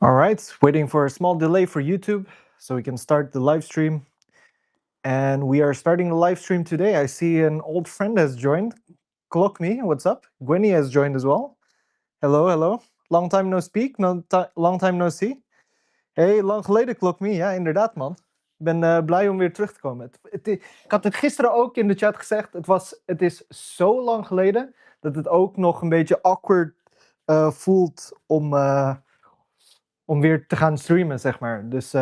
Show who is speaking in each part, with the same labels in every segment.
Speaker 1: All right, waiting for a small delay for YouTube so we can start the live stream. And we are starting the live stream today. I see an old friend has joined. Clock me, what's up? Gwenny has joined as well. Hello, hello. Long time no speak, long time no see. Hey, lang geleden Clock me. Ja, inderdaad man. Ik ben blij om weer terug te komen. Ik had het gisteren ook in de chat gezegd. Het is zo lang geleden dat het ook nog een beetje awkward voelt om weer te gaan streamen, zeg maar. Dus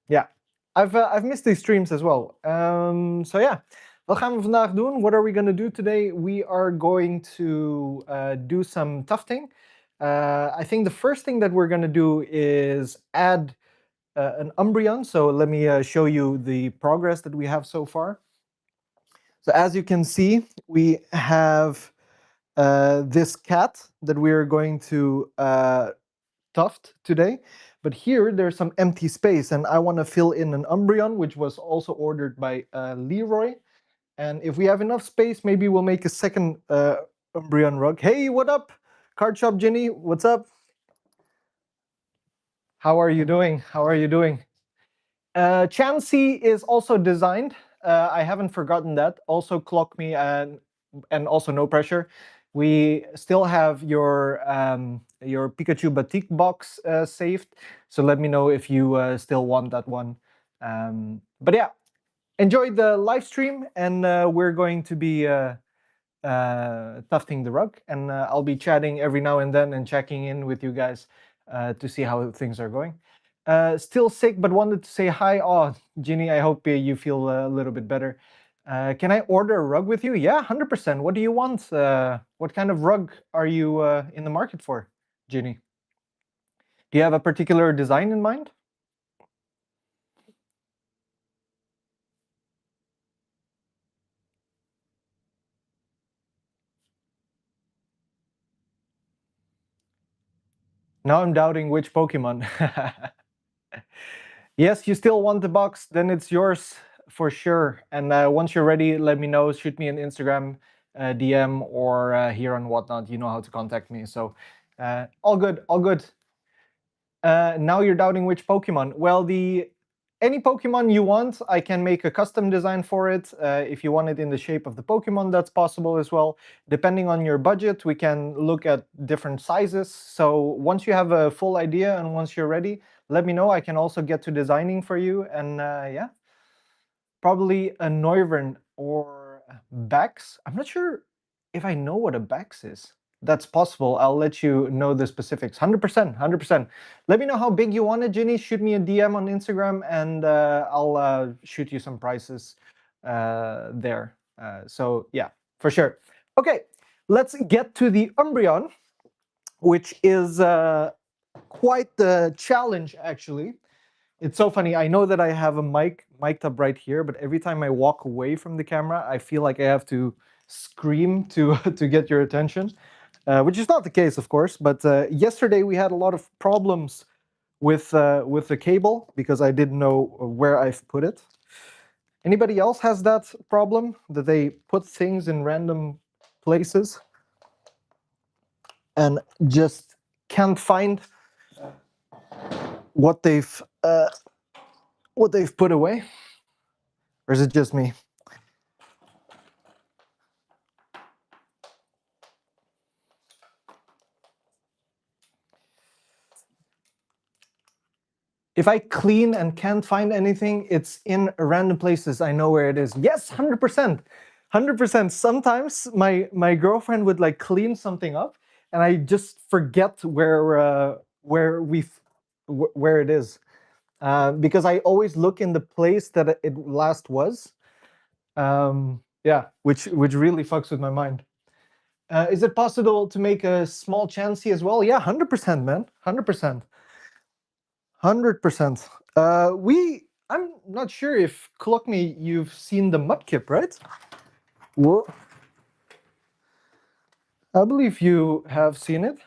Speaker 1: ja, I've missed these streams as well. So yeah, wat gaan we vandaag doen? What are we going to do today? We are going to do some tufting. I think the first thing that we're going to do is add an Umbreon. So let me show you the progress that we have so far. So as you can see, we have this cat that we are going to tuft today. But here there's some empty space and I want to fill in an Umbreon, which was also ordered by Leroy. And if we have enough space, maybe we'll make a second Umbreon rug. Hey, what up? Card Shop Ginny, what's up? How are you doing? How are you doing? Chansey is also designed. I haven't forgotten that. Also clock me and also no pressure. We still have your Pikachu Batik box saved, so let me know if you still want that one. But yeah, enjoy the live stream, and we're going to be tufting the rug, and I'll be chatting every now and then and checking in with you guys to see how things are going. Still sick, but wanted to say hi. Oh, Ginny, I hope you feel a little bit better. Can I order a rug with you? Yeah, 100%. What do you want? What kind of rug are you in the market for, Ginny? Do you have a particular design in mind? Now I'm doubting which Pokemon. Yes, you still want the box, then it's yours for sure. And once you're ready, let me know. Shoot me an Instagram DM or here on Whatnot. You know how to contact me. So all good, all good. Now you're doubting which Pokemon. Well, any Pokemon you want, I can make a custom design for it. If you want it in the shape of the Pokemon, that's possible as well. Depending on your budget, we can look at different sizes. So once you have a full idea and once you're ready, let me know. I can also get to designing for you. And yeah, probably a Noivern or Bax. I'm not sure if I know what a Bax is. That's possible. I'll let you know the specifics. 100%, 100%. Let me know how big you want it, Ginny. Shoot me a DM on Instagram and I'll shoot you some prices there. So yeah, for sure. Okay, let's get to the Umbreon, which is quite the challenge, actually. It's so funny. I know that I have a mic'd up right here, but every time I walk away from the camera, I feel like I have to scream to to get your attention, which is not the case, of course. But yesterday we had a lot of problems with the cable because I didn't know where I've put it. Anybody else has that problem that they put things in random places and just can't find what they've put away, or is it just me? If I clean and can't find anything, it's in random places. I know where it is. Yes, 100%. 100%. Sometimes my girlfriend would like clean something up and I just forget where it is. Because I always look in the place that it last was. Yeah, which really fucks with my mind. Is it possible to make a small Chansey as well? Yeah, 100%, man. 100%. 100%. I'm not sure if Clock Me, you've seen the Mudkip, right? Well, I believe you have seen it.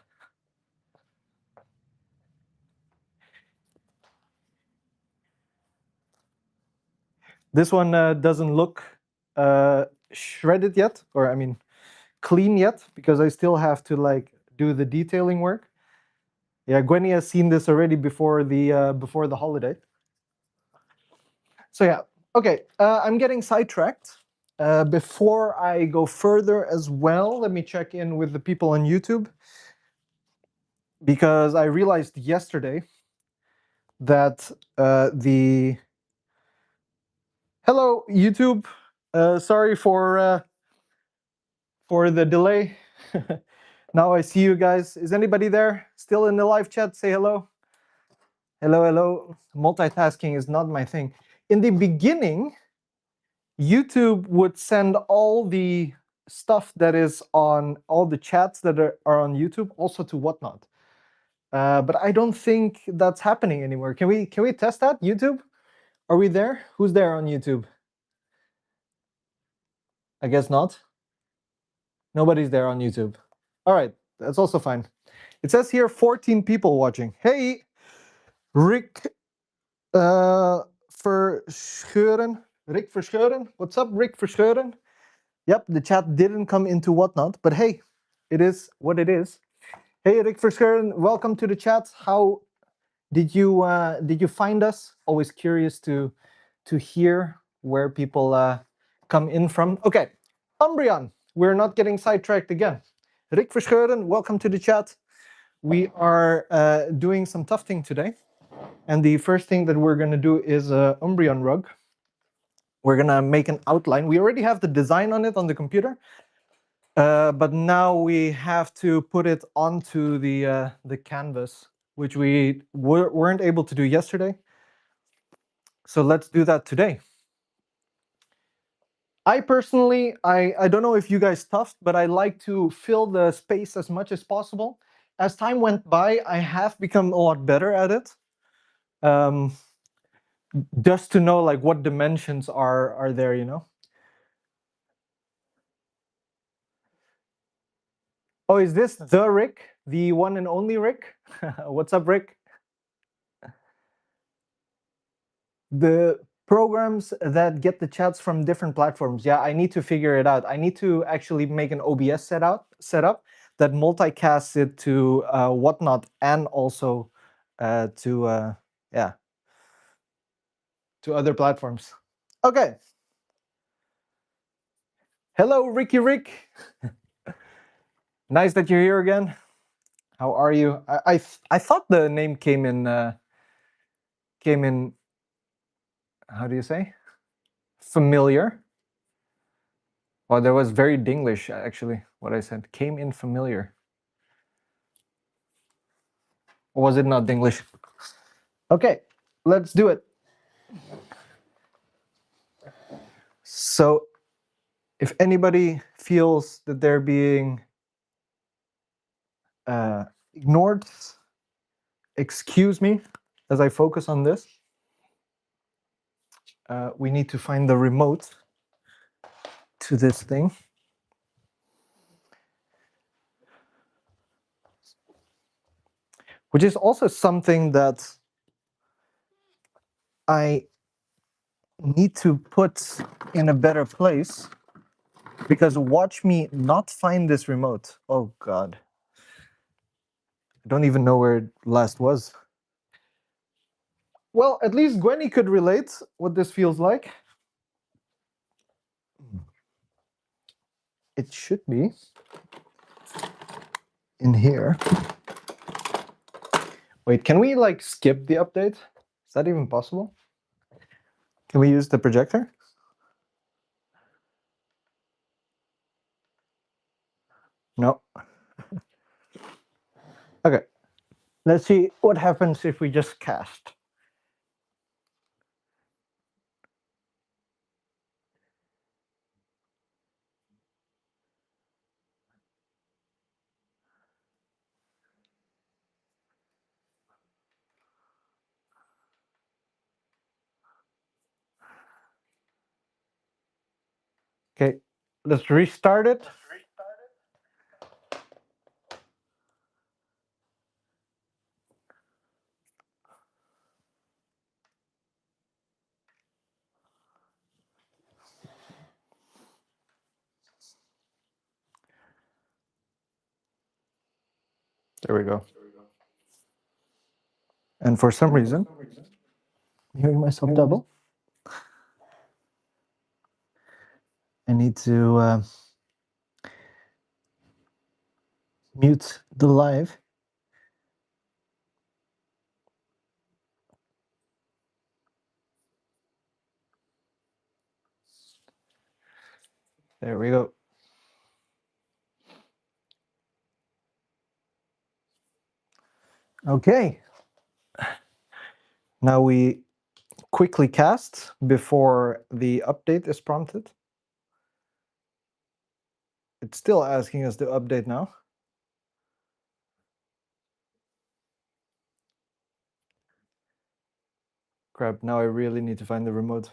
Speaker 1: This one doesn't look shredded yet, or I mean, clean yet, because I still have to like do the detailing work. Yeah, Gwenny has seen this already before the holiday. So yeah, okay. I'm getting sidetracked. Before I go further as well, let me check in with the people on YouTube because I realized yesterday that the hello YouTube. Sorry for the delay. Now I see you guys. Is anybody there still in the live chat? Say hello. Hello, hello. Multitasking is not my thing. In the beginning, YouTube would send all the stuff that is on all the chats that are on YouTube also to Whatnot. But I don't think that's happening anymore. Can we test that? YouTube? Are we there? Who's there on YouTube? I guess not. Nobody's there on YouTube. All right, that's also fine. It says here 14 people watching. Hey, Rick Verscheuren. Rick Verscheuren. What's up, Rick Verscheuren? Yep, the chat didn't come into Whatnot, but hey, it is what it is. Hey, Rick Verscheuren, welcome to the chat. How did you find us? Always curious to hear where people come in from. Okay, Umbreon, we're not getting sidetracked again. Rick Verscheuren, welcome to the chat. We are doing some tufting today, and the first thing that we're going to do is a Umbreon rug. We're going to make an outline. We already have the design on it on the computer, but now we have to put it onto the canvas, which we weren't able to do yesterday. So let's do that today. I personally, I don't know if you guys tuft, but I like to fill the space as much as possible. As time went by, I have become a lot better at it. Just to know like what dimensions are there, you know. Oh, is this the Rick, the one and only Rick? What's up, Rick? The programs that get the chats from different platforms. Yeah, I need to figure it out. I need to actually make an OBS setup that multicasts it to Whatnot and also to yeah, to other platforms. Okay. Hello, Ricky Rick. Nice that you're here again. How are you? I thought the name came in how do you say? Familiar. Well, that was very Dinglish actually. What I said came in familiar. Or was it not Dinglish? Okay, let's do it. So, if anybody feels that they're being ignored, excuse me as I focus on this. We need to find the remote to this thing. Which is also something that I need to put in a better place, because watch me not find this remote. Oh God. I don't even know where it last was. Well, at least Gwenny could relate what this feels like. It should be in here. Wait, can we like skip the update? Is that even possible? Can we use the projector? No. Okay. Let's see what happens if we just cast. Okay, let's restart it. There we go. And for some reason, I'm hearing myself double. I need to mute the live. There we go. Okay. Now we quickly cast before the update is prompted. It's still asking us to update now. Crap, now I really need to find the remote.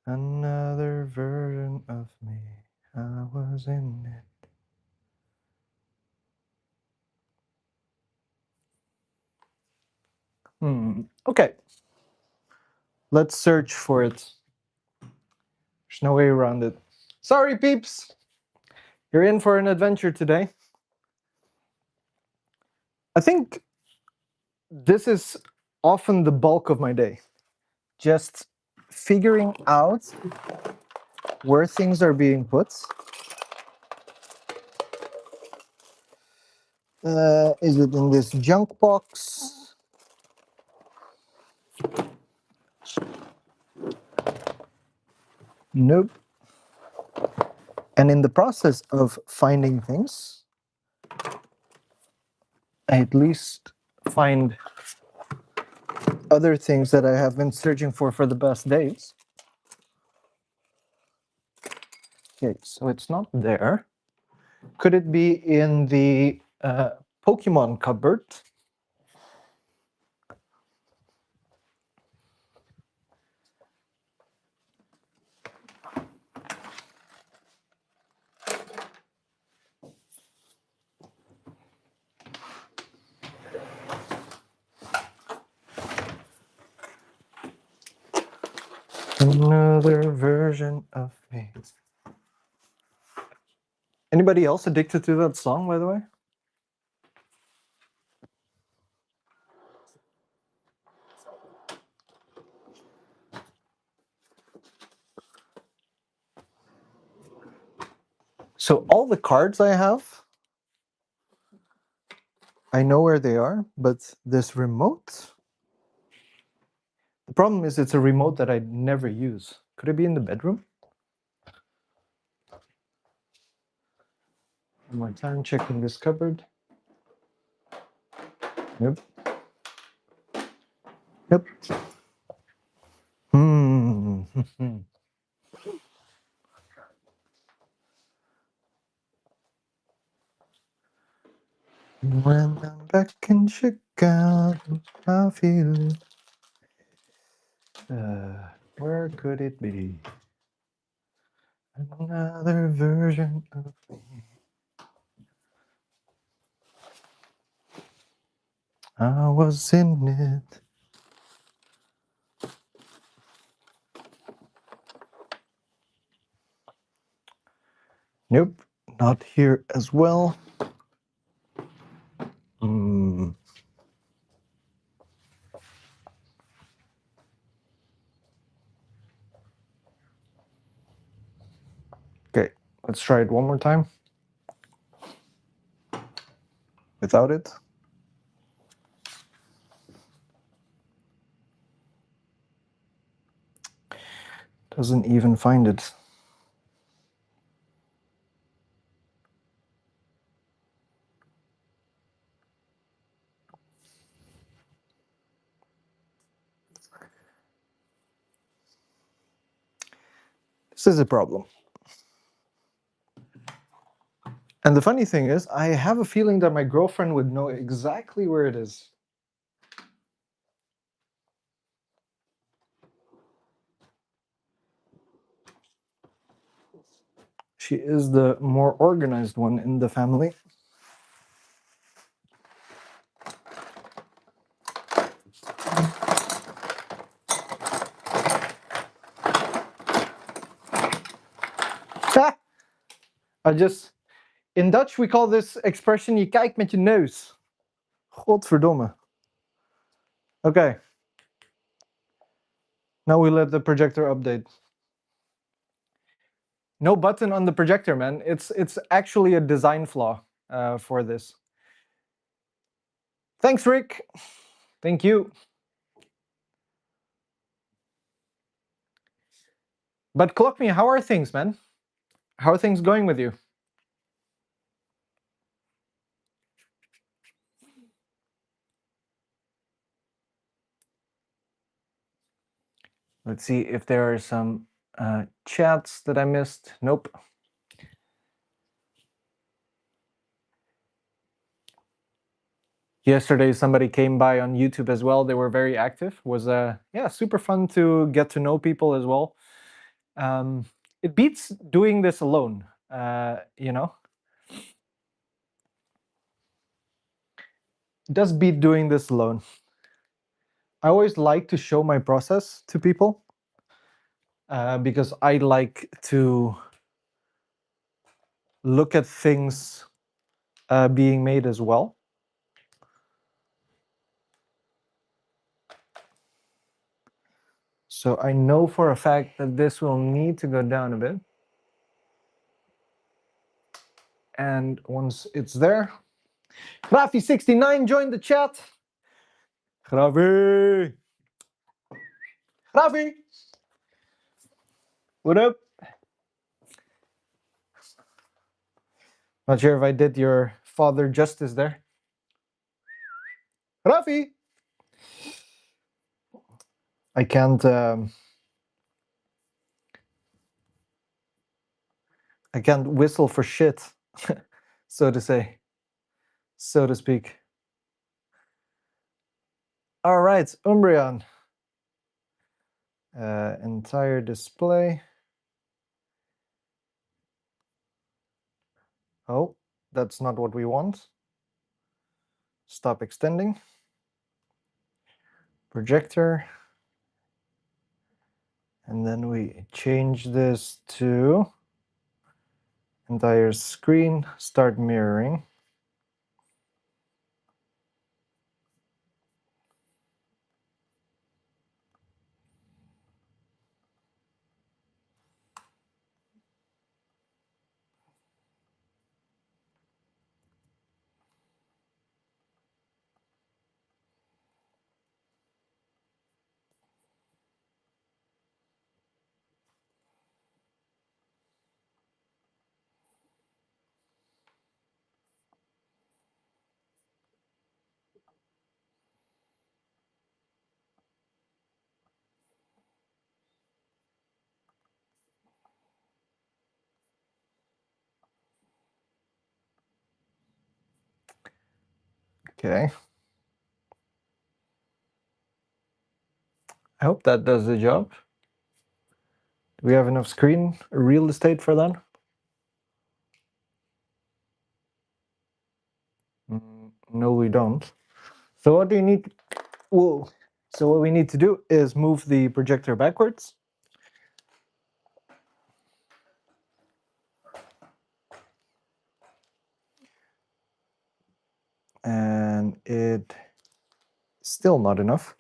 Speaker 1: Another version of me, I was in it. Okay. Let's search for it. There's no way around it. Sorry, peeps. You're in for an adventure today. I think this is often the bulk of my day. Just figuring out where things are being put. Is it in this junk box? Nope. And in the process of finding things, I at least find other things that I have been searching for the past days. Okay, so it's not there. Could it be in the Pokemon cupboard? Another version of me. Anybody else addicted to that song, by the way? So all the cards I have, I know where they are, but this remote, the problem is it's a remote that I never use. Could it be in the bedroom? One more time, checking this cupboard. Yep. Yep. Hmm. When I'm back in Chicago, I feel it. Where could it be? Another version of me. I was in it. Nope, not here as well. Okay, let's try it one more time. Without it. Doesn't even find it. This is a problem. And the funny thing is, I have a feeling that my girlfriend would know exactly where it is. She is the more organized one in the family. I just in Dutch we call this expression je kijkt met je neus. Godverdomme. Okay. Now we let the projector update. No button on the projector, man. It's actually a design flaw for this. Thanks, Rick. Thank you. But clock me, how are things, man? How are things going with you? Let's see if there are some chats that I missed. Nope. Yesterday, somebody came by on YouTube as well. They were very active. Was yeah, super fun to get to know people as well. It beats doing this alone, you know. It does beat doing this alone. I always like to show my process to people because I like to look at things being made as well. So I know for a fact that this will need to go down a bit. And once it's there, Grafi69 joined the chat. Grafi! Grafi! What up? Not sure if I did your father justice there. Grafi! I can't whistle for shit, so to say, so to speak. All right, Umbreon. Entire display. Oh, that's not what we want. Stop extending. Projector. And then we change this to entire screen, start mirroring. Okay. I hope that does the job. Do we have enough screen real estate for that? No, we don't. So what do you need? Whoa. So what we need to do is move the projector backwards. And it's still not enough.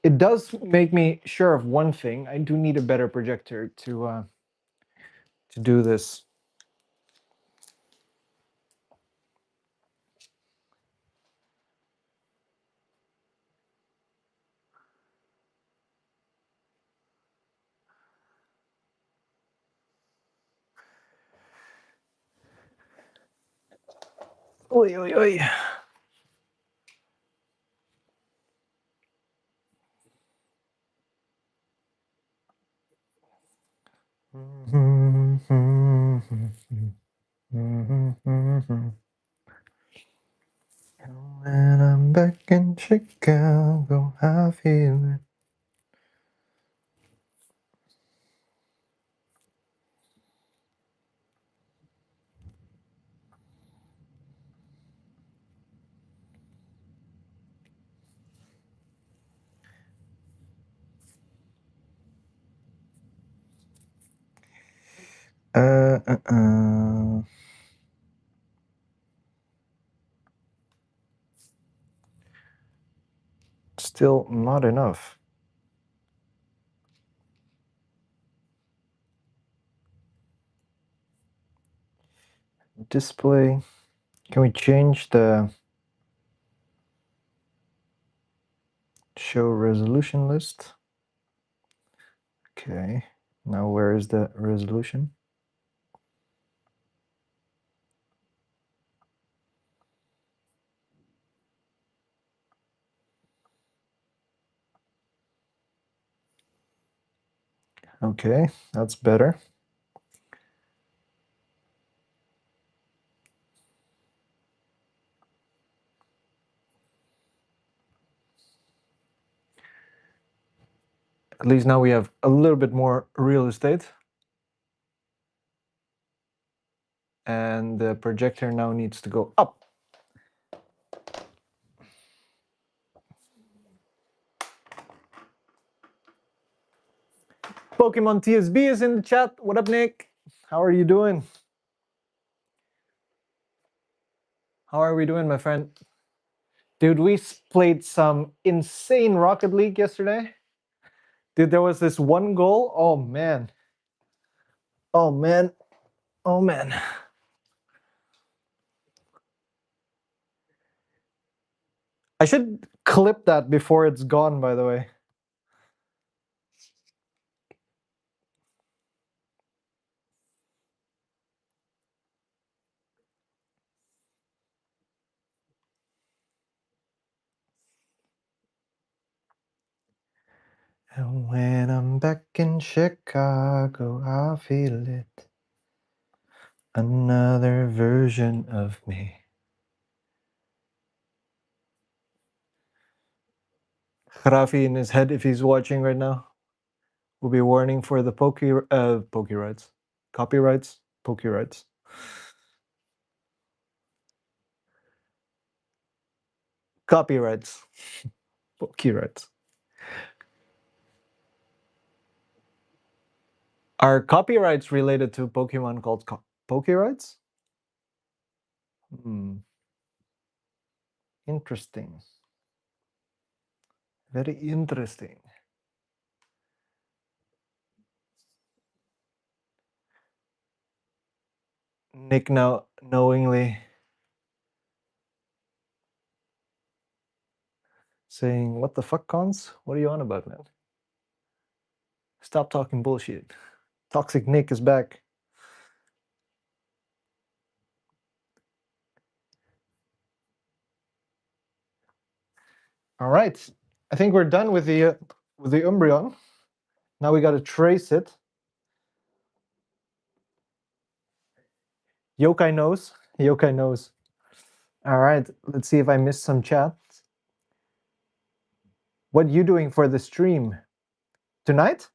Speaker 1: It does make me sure of one thing. I do need a better projector to do this. Oi, oi, oi. When I'm back in Chicago, I feel it. Still not enough. Display. Can we change the show resolution list? Okay. Now where is the resolution? Okay, that's better. At least now we have a little bit more real estate. And the projector now needs to go up. Pokemon TSB is in the chat. What up, Nick? How are you doing? How are we doing, my friend? Dude, we played some insane Rocket League yesterday. Dude, there was this one goal. Oh, man. Oh, man. Oh, man. I should clip that before it's gone, by the way. And when I'm back in Chicago, I feel it. Another version of me. Rafi in his head, if he's watching right now, will be warning for the pokey rights. Copyrights? Pokey rights. Copyrights. Pokey rights. Are copyrights related to Pokemon called Pokey rights? Interesting. Very interesting. Nick now knowingly saying, "What the fuck, cons? What are you on about, man? Stop talking bullshit. Toxic Nick is back." All right, I think we're done with the Umbreon. Now we got to trace it. Yokai knows. Yokai knows. All right, let's see if I missed some chat. What you doing for the stream tonight?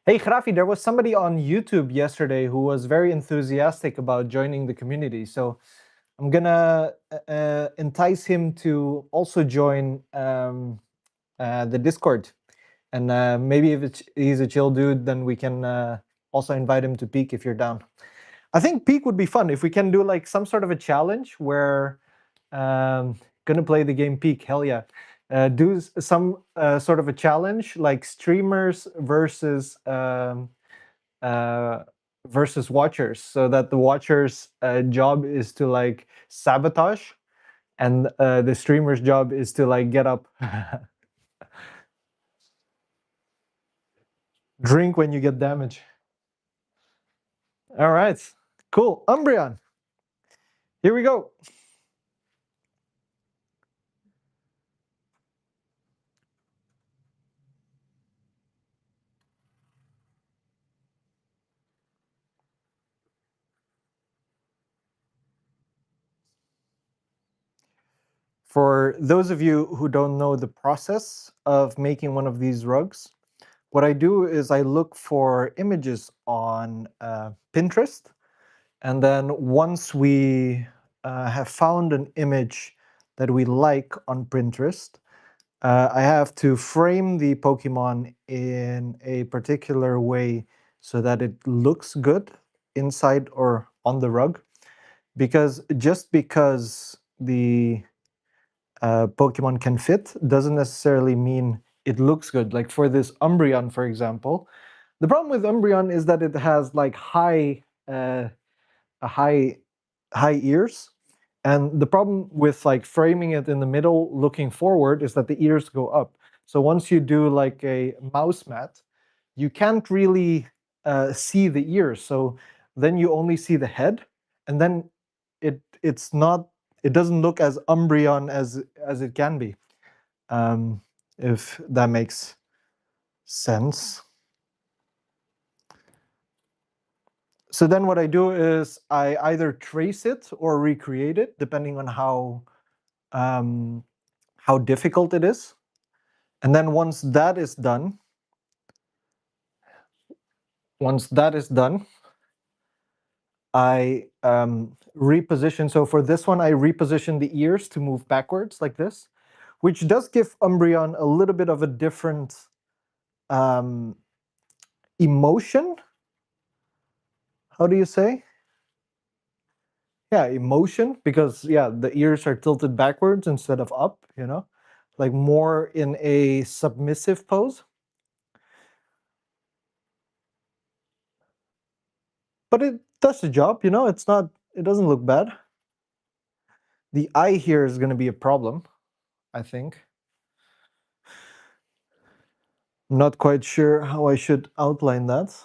Speaker 1: Hey, Grafi, there was somebody on YouTube yesterday who was very enthusiastic about joining the community. So I'm gonna entice him to also join the Discord. And maybe if he's a chill dude, then we can also invite him to Peak if you're down. I think Peak would be fun if we can do like some sort of a challenge where gonna play the game Peak. Hell yeah. Do some sort of a challenge like streamers versus versus watchers, so that the watchers' job is to like sabotage, and the streamer's job is to like get up. Drink when you get damage. All right, cool. Umbreon, here we go. For those of you who don't know the process of making one of these rugs, what I do is I look for images on Pinterest, and then once we have found an image that we like on Pinterest, I have to frame the Pokemon in a particular way so that it looks good inside or on the rug. Because just because the Pokemon can fit doesn't necessarily mean it looks good. Like for this Umbreon, for example, the problem with Umbreon is that it has like a high ears, and the problem with like framing it in the middle looking forward is that the ears go up. So once you do like a mouse mat, you can't really see the ears, so then you only see the head, and then it's not, it doesn't look as Umbreon as it can be, um, if that makes sense. So then what I do is I either trace it or recreate it, depending on um, how difficult it is. And then once that is done, I reposition. So for this one, I reposition the ears to move backwards like this, which does give Umbreon a little bit of a different um, emotion. How do you say? Yeah, emotion, because yeah, the ears are tilted backwards instead of up, like more in a submissive pose. But it does the job, it doesn't look bad. The eye here is going to be a problem, I think. I'm not quite sure how I should outline that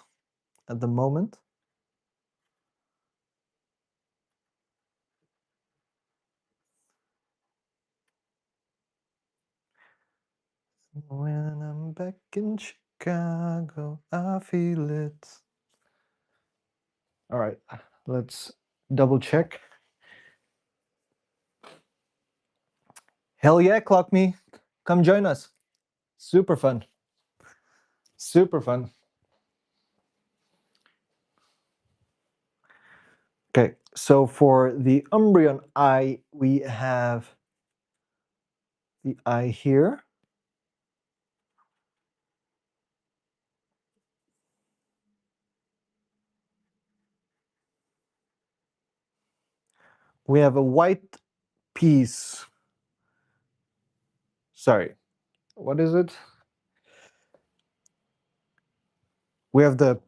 Speaker 1: at the moment. When I'm back in Chicago, I feel it. All right, let's double check. Hell yeah, Clock Me. Come join us. Super fun. Super fun. Okay, so for the Umbreon eye, we have the eye here. We have a white piece. Sorry, what is it? We have the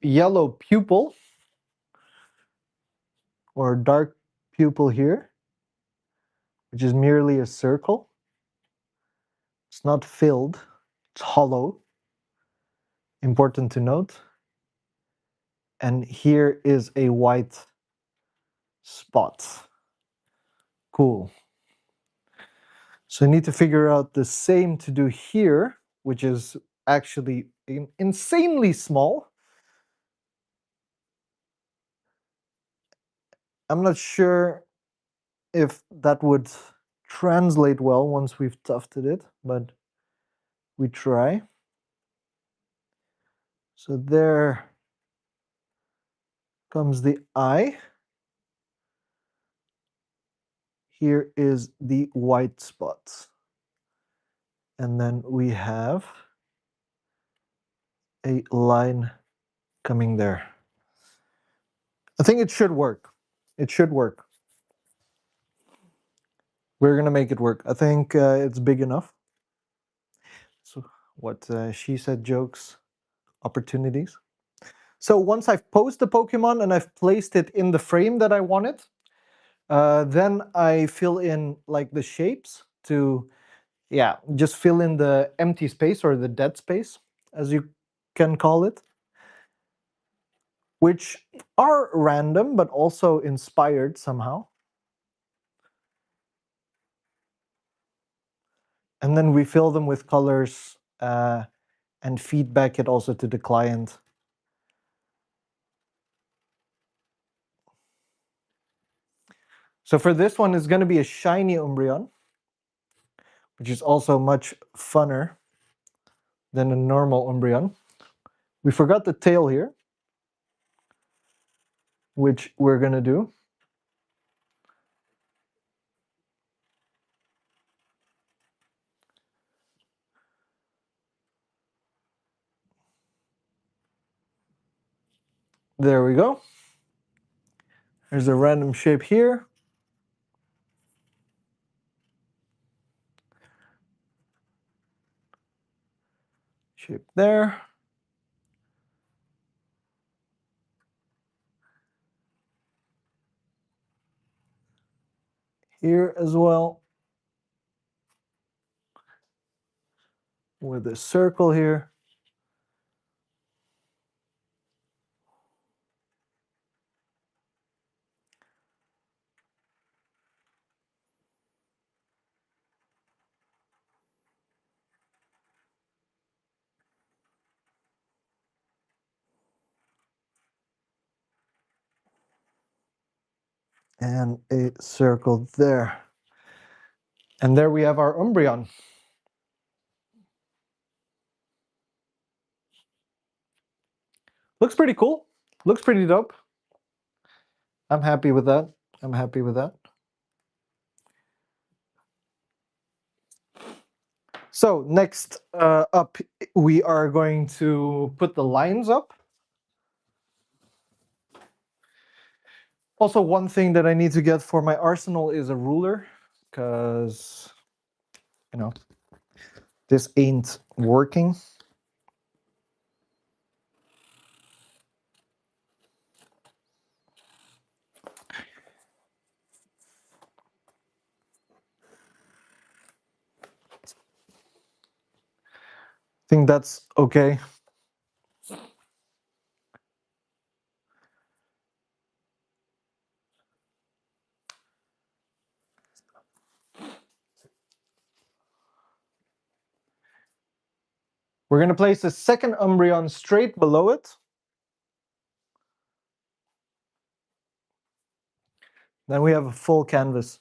Speaker 1: yellow pupil or dark pupil here, which is merely a circle. It's not filled, it's hollow. Important to note. And here is a white spot. Cool. So I need to figure out the same to do here, which is actually insanely small. I'm not sure if that would translate well once we've tufted it, but we try. So there comes the eye. Here is the white spot. And then we have a line coming there. I think it should work. It should work. We're gonna make it work. I think it's big enough. So what she said, jokes, opportunities. So once I've posed the Pokemon and I've placed it in the frame that I want it, then I fill in like the shapes to, yeah, just fill in the empty space or the dead space, as you can call it, which are random but also inspired somehow. And then we fill them with colors and feedback it also to the client. So for this one, it's going to be a shiny Umbreon, which is also much funner than a normal Umbreon. We forgot the tail here, which we're going to do. There we go. There's a random shape here. Shape there. Here as well. With a circle here. And a circle there. And there we have our Umbreon. Looks pretty cool. Looks pretty dope. I'm happy with that. I'm happy with that. So next up, we are going to put the lines up. Also, one thing that I need to get for my arsenal is a ruler, because, you know, this ain't working. I think that's okay. We're going to place the second Umbreon straight below it. Then we have a full canvas.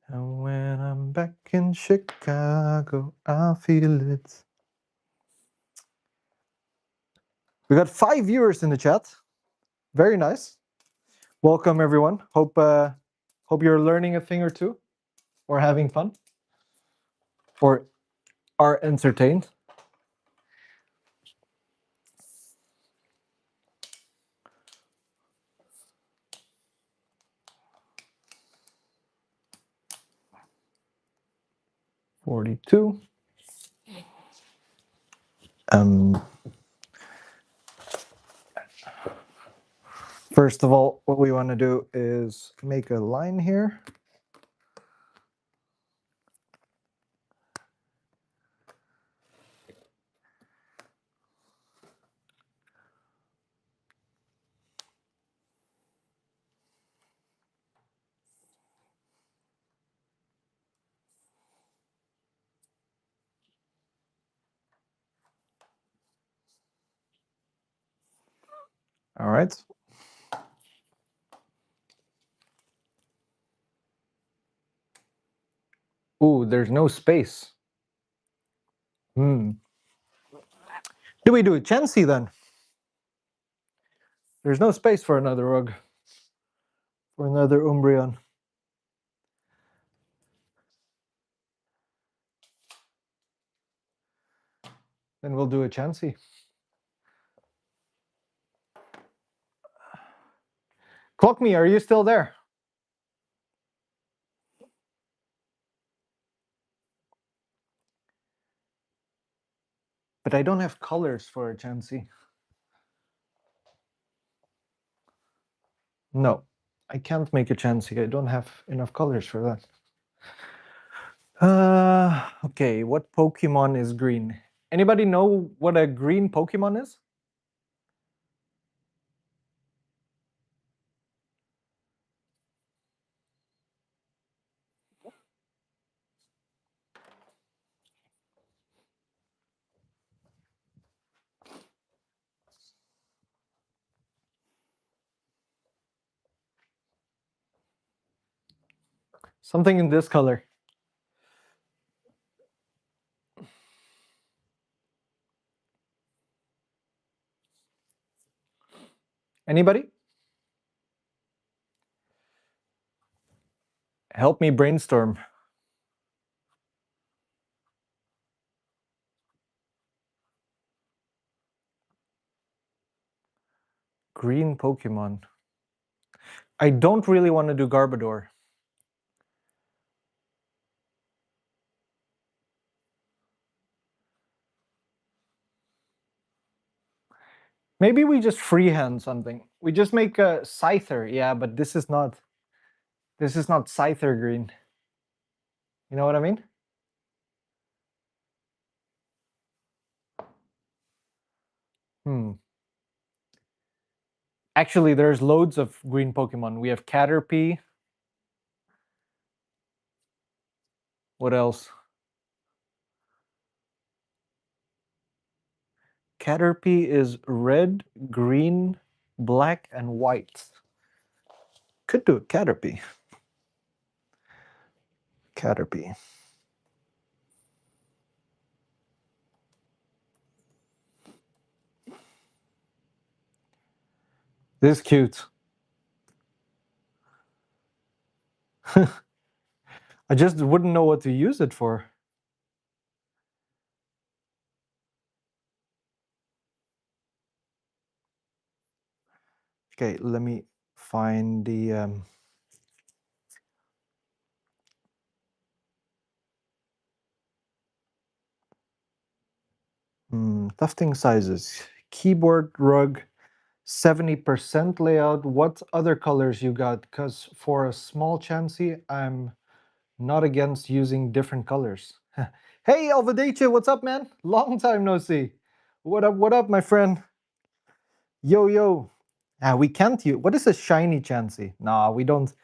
Speaker 1: And when I'm back in Chicago, I feel it. We got 5 viewers in the chat. Very nice. Welcome, everyone. Hope you're learning a thing or two, or having fun, or are entertained. $42. First of all, what we want to do is make a line here. All right. Ooh, there's no space. Do we do a Chansey then? There's no space for another rug. For another Umbreon. Then we'll do a Chansey. Clock me, are you still there? But I don't have colors for a Chansey. No, I can't make a Chansey. I don't have enough colors for that. Okay, what Pokemon is green? Anybody know what a green Pokemon is? Something in this color. Anybody? Help me brainstorm. Green Pokemon. I don't really want to do Garbodor. Maybe we just freehand something. We just make a Scyther. Yeah, but this is not Scyther green. You know what I mean? Hmm. Actually, there's loads of green Pokemon. We have Caterpie. What else? Caterpie is red, green, black, and white. Could do a Caterpie. Caterpie. This is cute. I just wouldn't know what to use it for. Okay, let me find the tufting sizes. Keyboard rug, 70% layout. What other colors you got? Because for a small Chansey, I'm not against using different colors. Hey, Alvadeche, what's up, man? Long time no see. What up, my friend? Yo, yo. Ah, we can't use. What is a shiny Chansey? Nah, we don't.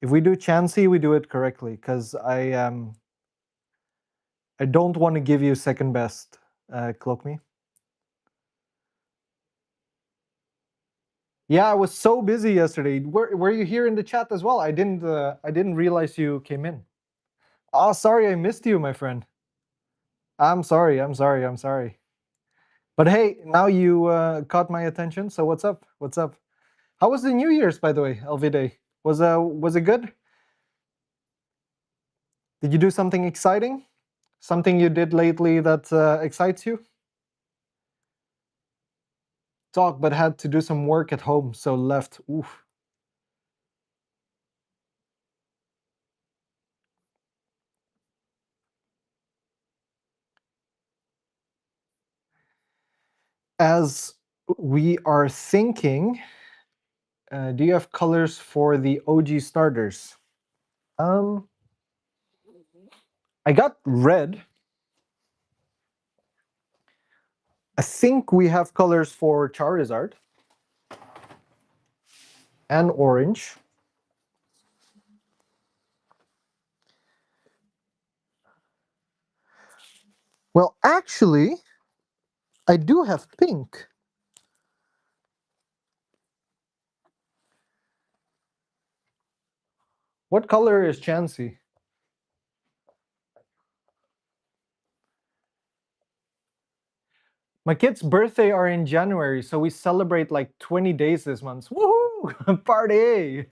Speaker 1: If we do Chansey, we do it correctly. Because I don't want to give you second best. Cloak me. Yeah, I was so busy yesterday. Were you here in the chat as well? I didn't realize you came in. Oh, sorry, I missed you, my friend. I'm sorry. I'm sorry. I'm sorry. But hey, now you caught my attention. So what's up? What's up? How was the New Year's, by the way, Elvide? Was it good? Did you do something exciting? Something you did lately that excites you? Talk, but had to do some work at home, so left. Oof. As we are thinking, do you have colors for the OG starters? Um, I got red. I think we have colors for Charizard and orange. Well, actually, I do have pink. What color is Chansey? My kid's birthday are in January, so we celebrate like 20 days this month. Woohoo! Party!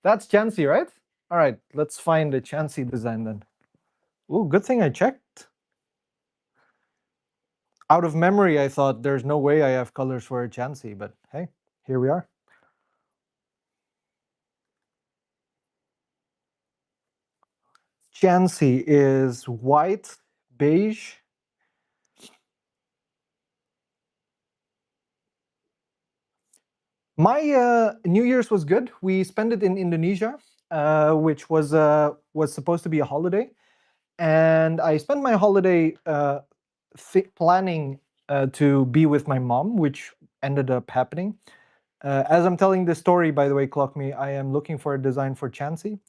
Speaker 1: That's Chansey, right? All right, let's find a Chansey design then. Ooh, good thing I checked. Out of memory, I thought there's no way I have colors for a Chansey, but hey, here we are. Chansey is white, beige. My New Year's was good. We spent it in Indonesia, which was supposed to be a holiday, and I spent my holiday planning to be with my mom, which ended up happening. As I'm telling this story, by the way, Clock Me, I am looking for a design for Chansey.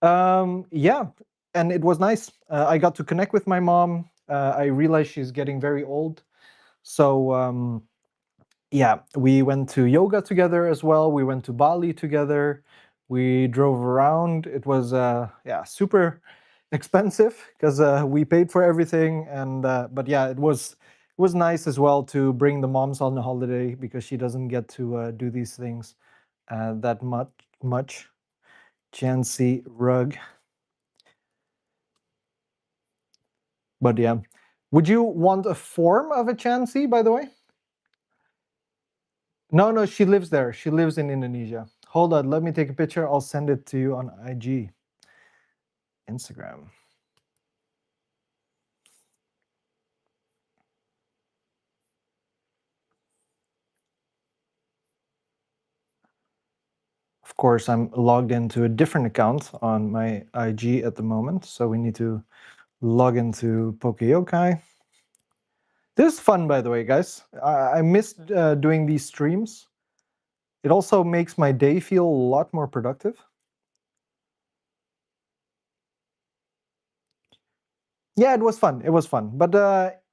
Speaker 1: Yeah, and it was nice. I got to connect with my mom. I realized she's getting very old, so yeah, we went to yoga together as well. We went to Bali together. We drove around. It was yeah, super expensive because we paid for everything, and but yeah, it was nice as well to bring the moms on the holiday because she doesn't get to do these things that much. Chancy rug, but yeah. Would you want a form of a Chansey, by the way? No, no, she lives there. She lives in Indonesia. Hold on, let me take a picture. I'll send it to you on IG, Instagram. Of course, I'm logged into a different account on my IG at the moment, so we need to log into Pokeyokai. This is fun, by the way, guys. I missed doing these streams. It also makes my day feel a lot more productive. Yeah, it was fun. It was fun, but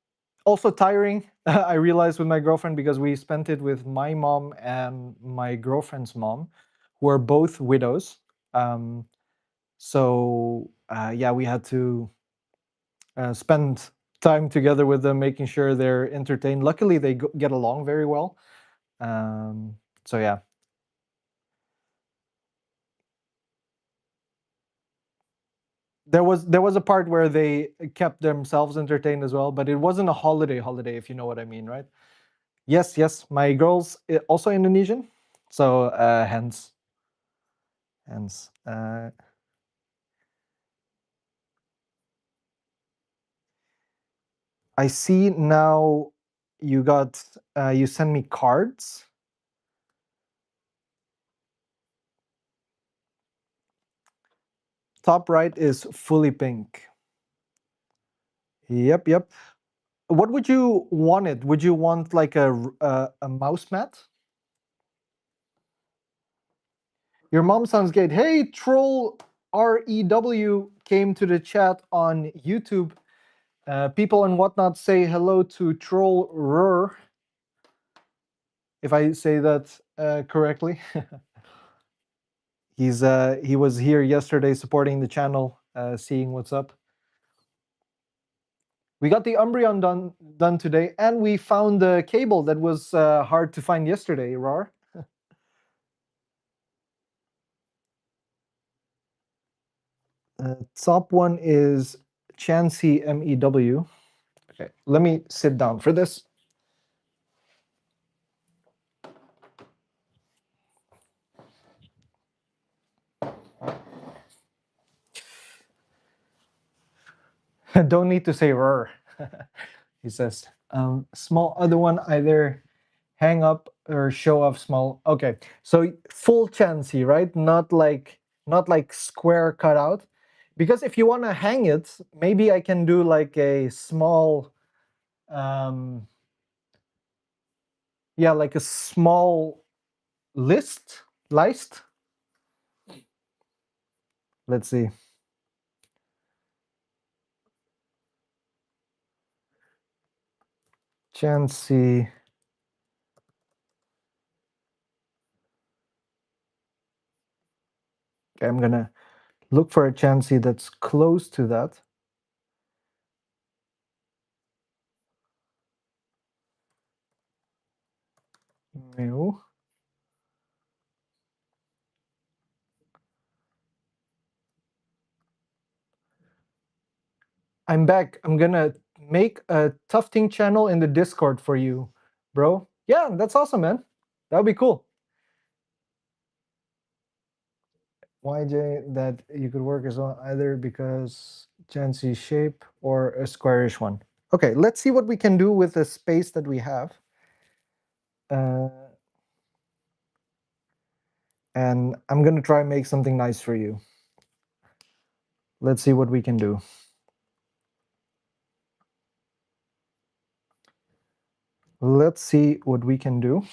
Speaker 1: also tiring. I realized with my girlfriend because we spent it with my mom and my girlfriend's mom, who are both widows. So yeah, we had to spend time together with them, making sure they're entertained. Luckily, they get along very well. So yeah. There was a part where they kept themselves entertained as well, but it wasn't a holiday, if you know what I mean, right? Yes, yes. My girl's also Indonesian, so hence. I see now you send me cards. Top right is fully pink. Yep, yep. What would you want it? Would you want like a mouse mat? Your mom sounds great. Hey, Troll REW came to the chat on YouTube. People and whatnot say hello to Troll Rur, if I say that correctly. He was here yesterday supporting the channel, seeing what's up. We got the Umbreon done today, and we found the cable that was hard to find yesterday, Rar. Top one is Chansey MEW. Okay, let me sit down for this. Don't need to say Rar. He says. Small other one, either hang up or show off small. Okay, so full Chansey, right? Not like square cutout. Because if you want to hang it, maybe I can do like a small yeah, like a small list. Let's see. Chansey. Okay, I'm gonna look for a Chansey that's close to that. No. I'm back. I'm gonna make a Tufting channel in the Discord for you, bro. Yeah, that's awesome, man. That would be cool. YJ, that you could work as well, either because Chansey shape or a squarish one. Okay, let's see what we can do with the space that we have. And I'm gonna try and make something nice for you. Let's see what we can do. Let's see what we can do.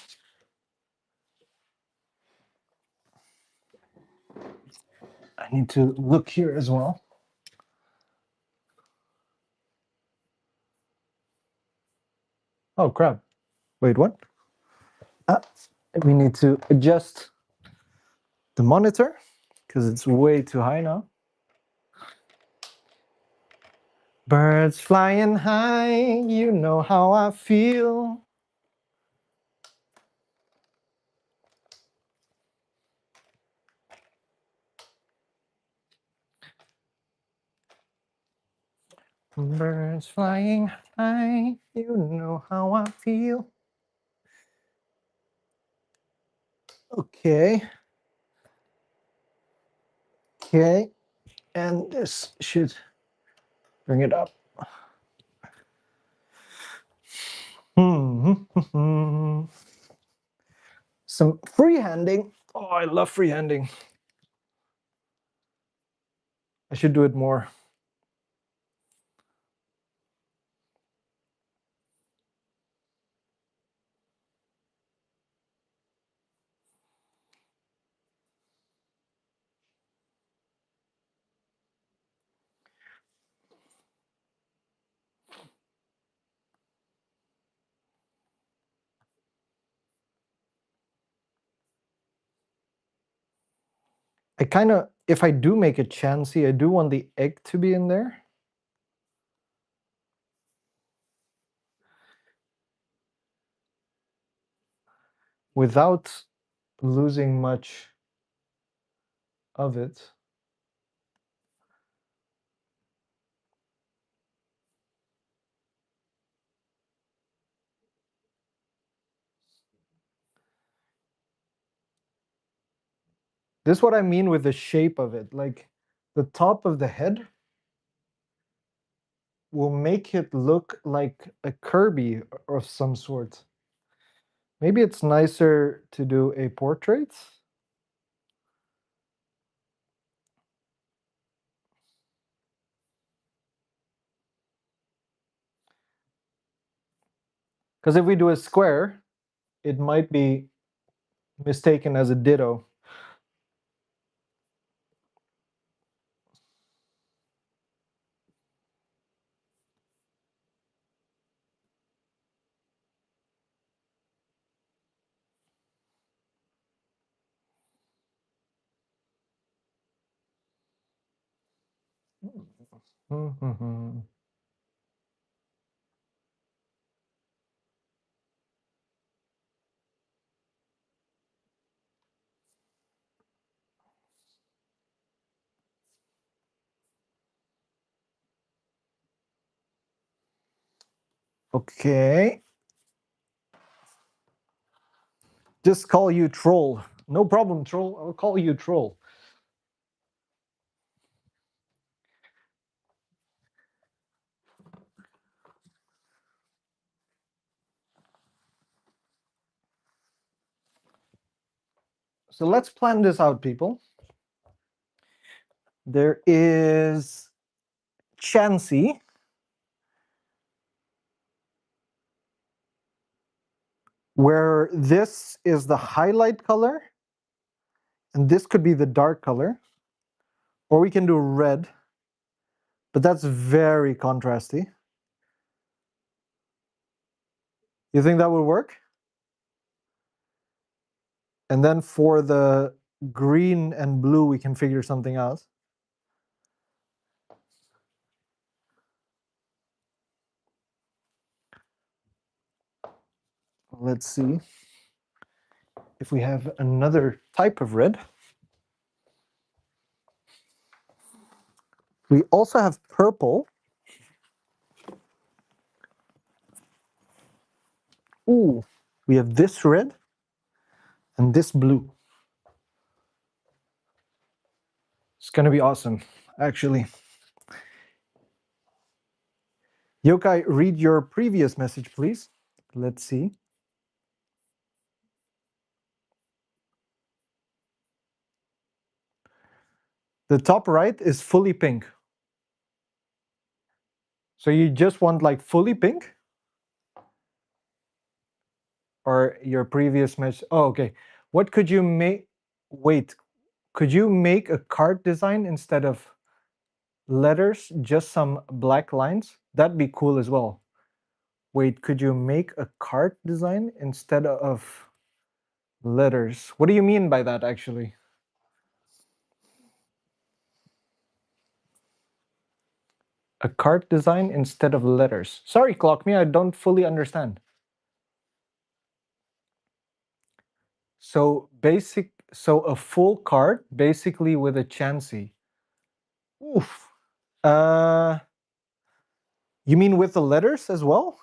Speaker 1: I need to look here as well. Oh crap. Wait, what? Ah, we need to adjust the monitor because it's way too high now. Birds flying high, you know how I feel. Birds flying high, you know how I feel. Okay. Okay. And this should bring it up. Some freehanding. Oh, I love freehanding. I should do it more. I kind of, if I do make a chancy, I do want the egg to be in there. Without losing much of it. This is what I mean with the shape of it. Like the top of the head will make it look like a Kirby of some sort. Maybe it's nicer to do a portrait. Because if we do a square, it might be mistaken as a ditto. Okay. Just call you troll. No problem, troll. I'll call you troll. So let's plan this out, people. There is Chansey, where this is the highlight color, and this could be the dark color. Or we can do red, but that's very contrasty. You think that would work? And then for the green and blue, we can figure something out. Let's see if we have another type of red. We also have purple. Ooh, we have this red and this blue. It's gonna be awesome, actually. Yokai, read your previous message, please. Let's see. The top right is fully pink. So you just want like fully pink? Or your previous message? Oh, okay. What could you make? Wait, could you make a card design instead of letters, just some black lines? That'd be cool as well. Wait, could you make a card design instead of letters? What do you mean by that, actually? A card design instead of letters. Sorry, Clock Me, I don't fully understand. So a full card, basically with a Chansey. Oof. Uh, you mean with the letters as well?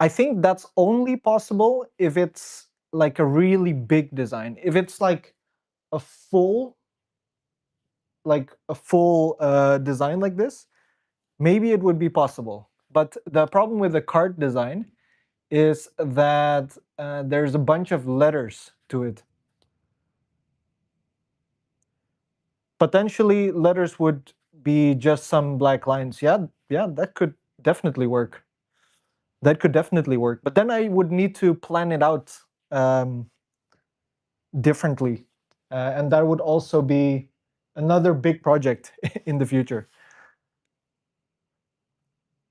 Speaker 1: I think that's only possible if it's like a really big design. If it's like a full design like this, maybe it would be possible. But the problem with the cart design is that there's a bunch of letters to it. Potentially, letters would be just some black lines. Yeah, yeah, that could definitely work. That could definitely work. But then I would need to plan it out um, differently, and that would also be another big project in the future.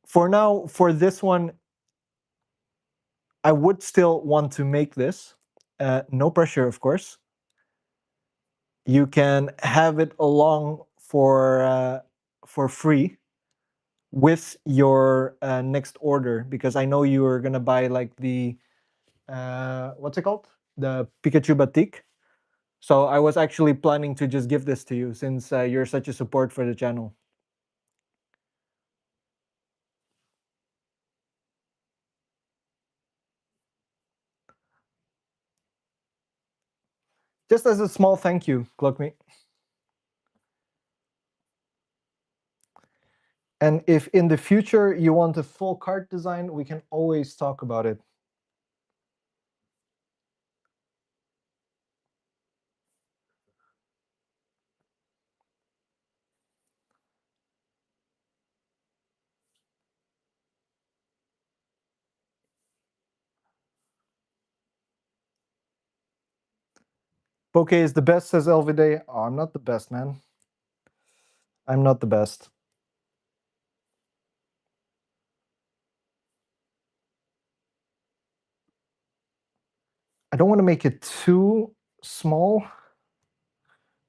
Speaker 1: For now, for this one, I would still want to make this. No pressure, of course. You can have it along for free with your next order, because I know you are gonna buy like the what's it called, the Pikachu batik. So I was actually planning to just give this to you, since you're such a support for the channel. Just as a small thank you, Cloakme. And if in the future you want a full cart design, we can always talk about it. Poke is the best, says Elvide. Oh, I'm not the best, man. I'm not the best. I don't want to make it too small,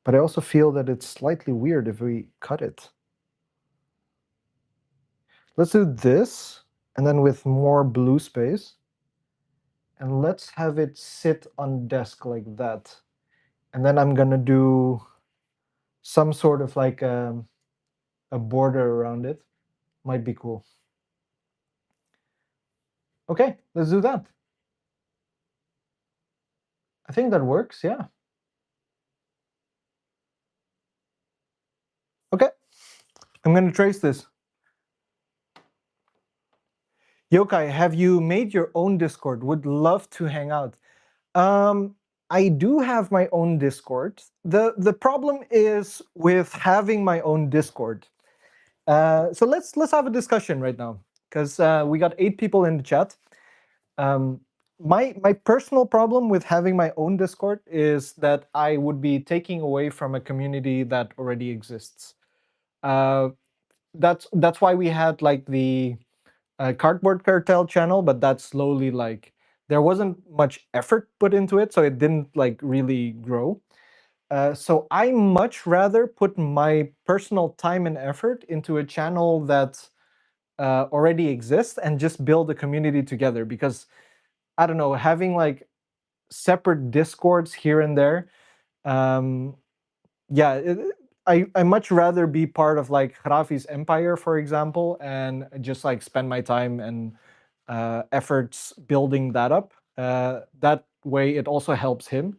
Speaker 1: but I also feel that it's slightly weird if we cut it. Let's do this, and then with more blue space. And let's have it sit on desk like that. And then I'm gonna do some sort of like a border around it. Might be cool. Okay, let's do that. I think that works, yeah. Okay, I'm gonna trace this. Yokai, have you made your own Discord? Would love to hang out. Um, I do have my own Discord. The problem is with having my own Discord. So let's have a discussion right now, because we got 8 people in the chat. My personal problem with having my own Discord is that I would be taking away from a community that already exists. That's why we had like the Cardboard Cartel channel, but that slowly, like, there wasn't much effort put into it, so it didn't like really grow. So I much rather put my personal time and effort into a channel that already exists and just build a community together, because I don't know, having like separate discords here and there, um, yeah, I much rather be part of like Rafi's empire, for example, and just like spend my time and efforts building that up. That way, it also helps him.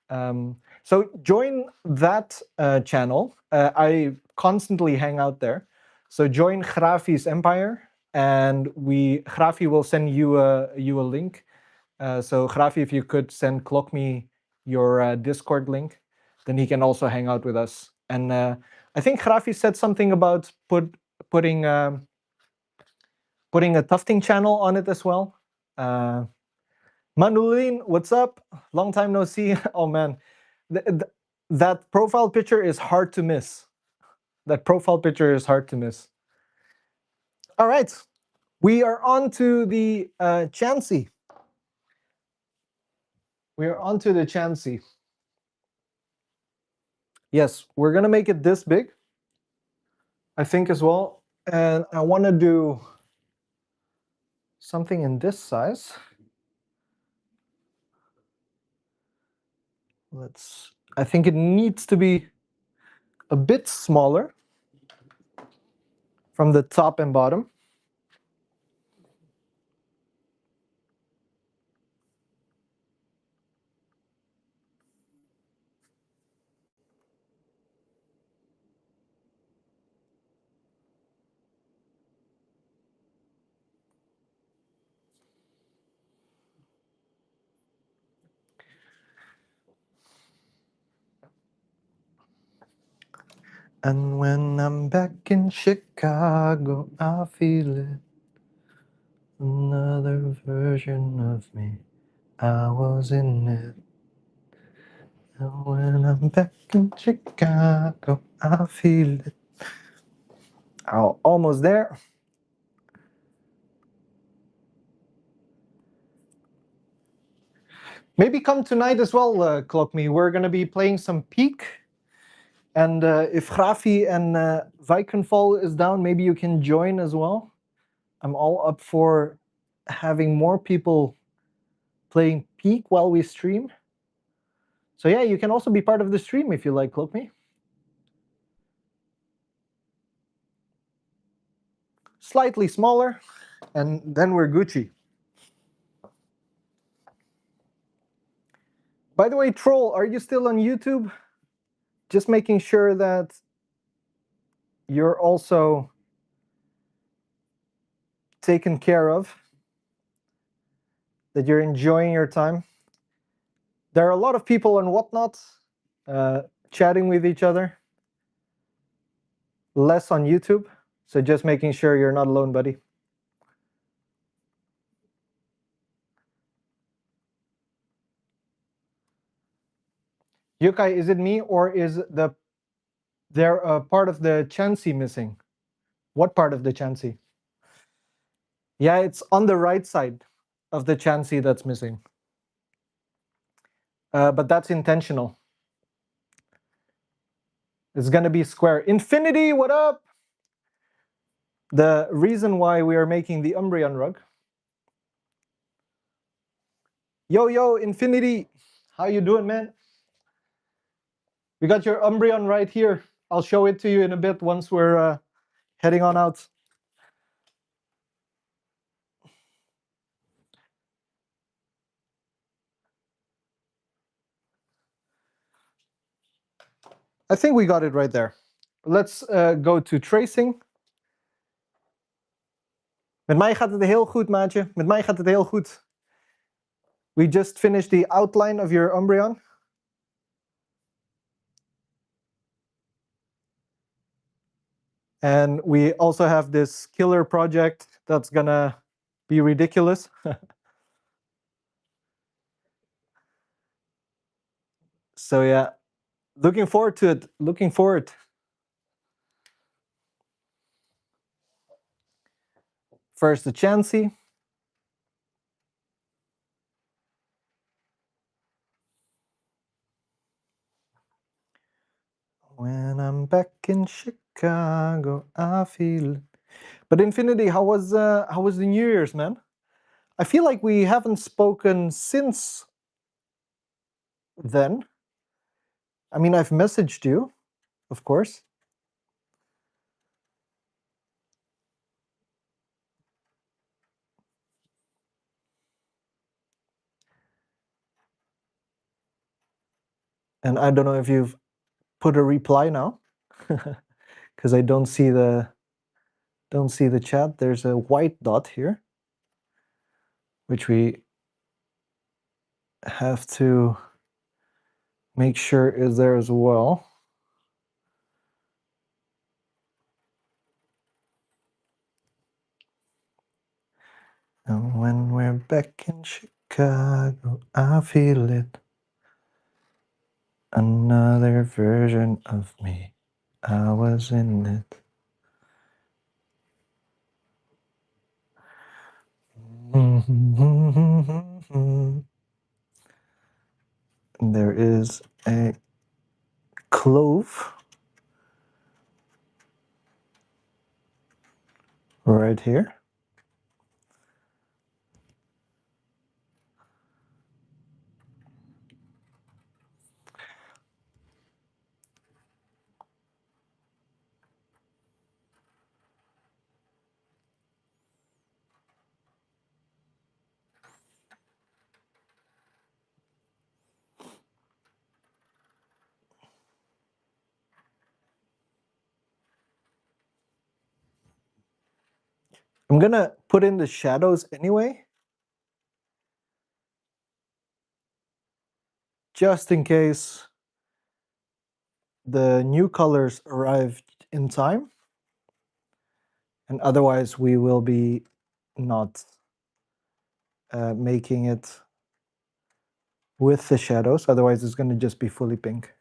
Speaker 1: So join that channel. I constantly hang out there. So join Rafi's empire, and Rafi will send you a link. So Rafi, if you could send ClockMe your Discord link, then he can also hang out with us. And I think Rafi said something about putting putting a Tufting channel on it as well. Manulin, what's up? Long time no see. Oh man, that profile picture is hard to miss. That profile picture is hard to miss. All right, we are on to the Chansey. We are on to the Chansey. Yes, we're gonna make it this big, I think, as well. And I want to do something in this size. I think it needs to be a bit smaller from the top and bottom. And when I'm back in Chicago, I feel it. Another version of me. I was in it. And when I'm back in Chicago, I feel it. Oh, almost there. Maybe come tonight as well, Clock Me. We're going to be playing some Peak. And if Grafi and Vikenval is down, maybe you can join as well. I'm all up for having more people playing Peak while we stream. So yeah, you can also be part of the stream if you like, Cloak Me. Slightly smaller, and then we're Gucci. By the way, Troll, are you still on YouTube? Just making sure that you're also taken care of, that you're enjoying your time. There are a lot of people on Whatnot chatting with each other, less on YouTube. So just making sure you're not alone, buddy. Yukai, is it me or is there a part of the Chansey missing? What part of the Chansey? Yeah, it's on the right side of the Chansey that's missing. But that's intentional. It's going to be square. Infinity, what up? The reason why we are making the Umbreon rug. Yo, Infinity. How you doing, man? We got your Umbreon right here. I'll show it to you in a bit once we're heading on out. I think we got it right there. Let's go to tracing. Met mij gaat het heel goed, maatje. Met mij gaat het heel goed. We just finished the outline of your Umbreon. And we also have this killer project that's gonna be ridiculous. So yeah, looking forward to it. Looking forward. First the Chansey. When I'm back in Chicago, I feel. But Infinity, how was the New Year's, man? I feel like we haven't spoken since then. I mean, I've messaged you, of course. And I don't know if you've put a reply now, because I don't see the chat. There's a white dot here, which we have to make sure is there as well. And when we're back in Chicago, I feel it. Another version of me. I was in it. There is a clove right here. I'm gonna put in the shadows anyway, just in case the new colors arrived in time, and otherwise we will be not making it with the shadows. Otherwise it's going to just be fully pink.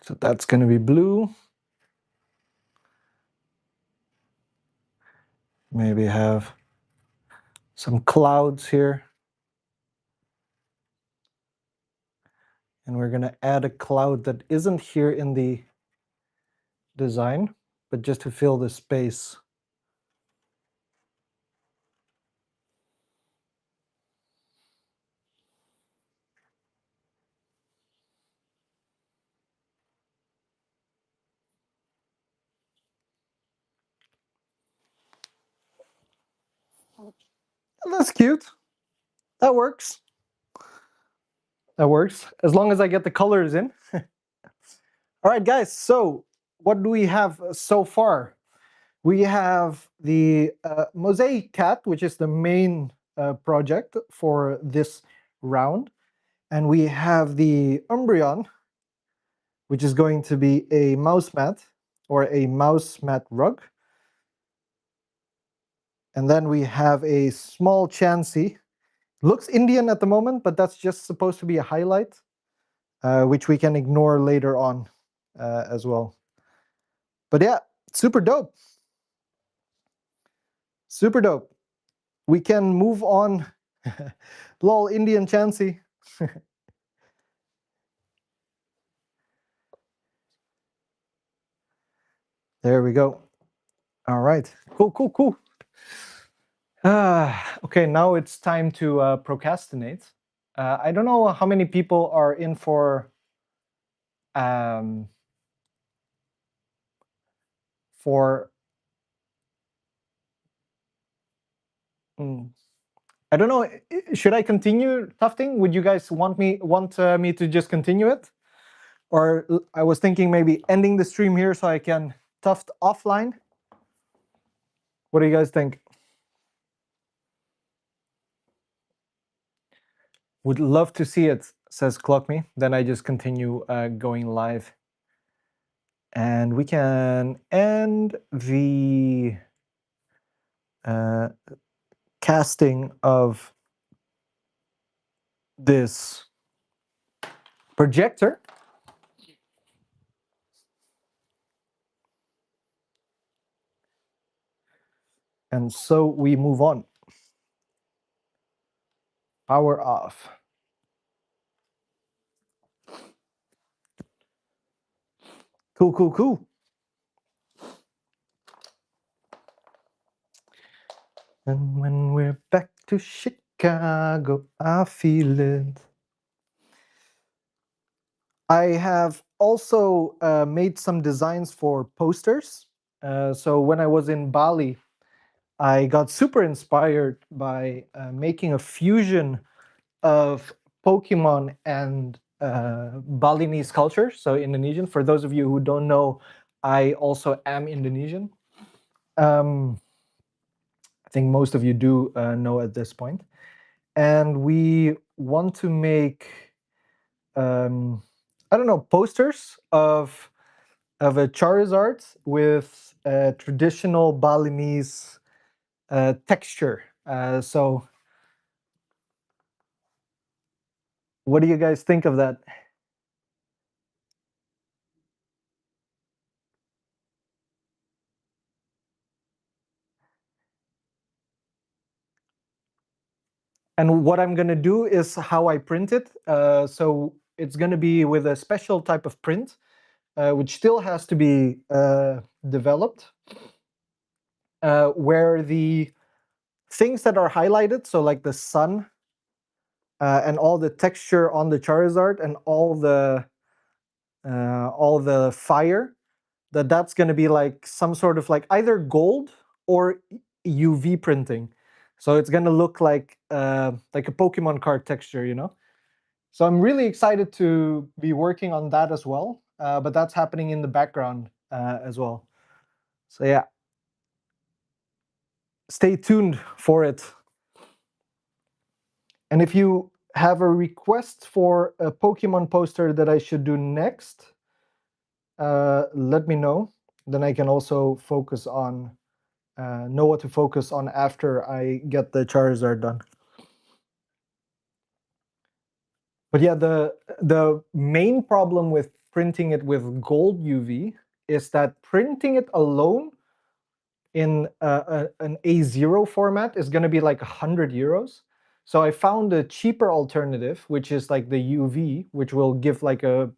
Speaker 1: So that's going to be blue. Maybe have some clouds here. And we're going to add a cloud that isn't here in the design, but just to fill the space. That's cute. That works. That works. As long as I get the colors in. All right, guys. So what do we have so far? We have the Mosaic Cat, which is the main project for this round. And we have the Umbreon, which is going to be a mouse mat or a mouse mat rug. And then we have a small Chansey. Looks Indian at the moment, but that's just supposed to be a highlight, which we can ignore later on as well. But yeah, super dope. Super dope. We can move on. Lol, Indian Chansey. There we go. All right. Cool, cool, cool. Okay, now it's time to procrastinate. I don't know how many people are in for um, for mm, I don't know. Should I continue tufting? Would you guys want me to just continue it, or I was thinking maybe ending the stream here so I can tuft offline. What do you guys think? Would love to see it, says Clock Me. Then I just continue going live. And we can end the casting of this projector. And so we move on. Power off. Cool, cool, cool. And when we're back to Chicago, I feel it. I have also made some designs for posters. So when I was in Bali, I got super inspired by making a fusion of Pokemon and Balinese culture, so Indonesian. For those of you who don't know, I also am Indonesian. I think most of you do know at this point. And we want to make, I don't know, posters of a Charizard with traditional Balinese texture. So what do you guys think of that? And what I'm going to do is how I print it. So it's going to be with a special type of print, which still has to be developed, where the things that are highlighted, so like the sun and all the texture on the Charizard and all the fire, that's going to be like some sort of like either gold or UV printing. So it's going to look like a Pokemon card texture, you know. So I'm really excited to be working on that as well. But that's happening in the background as well. So yeah, stay tuned for it. And if you have a request for a Pokemon poster that I should do next, let me know. Then I can also focus on know what to focus on after I get the Charizard done. But yeah, the main problem with printing it with gold UV is that printing it alone in an A0 format is going to be like 100 euros. So I found a cheaper alternative, which is like the UV, which will give like a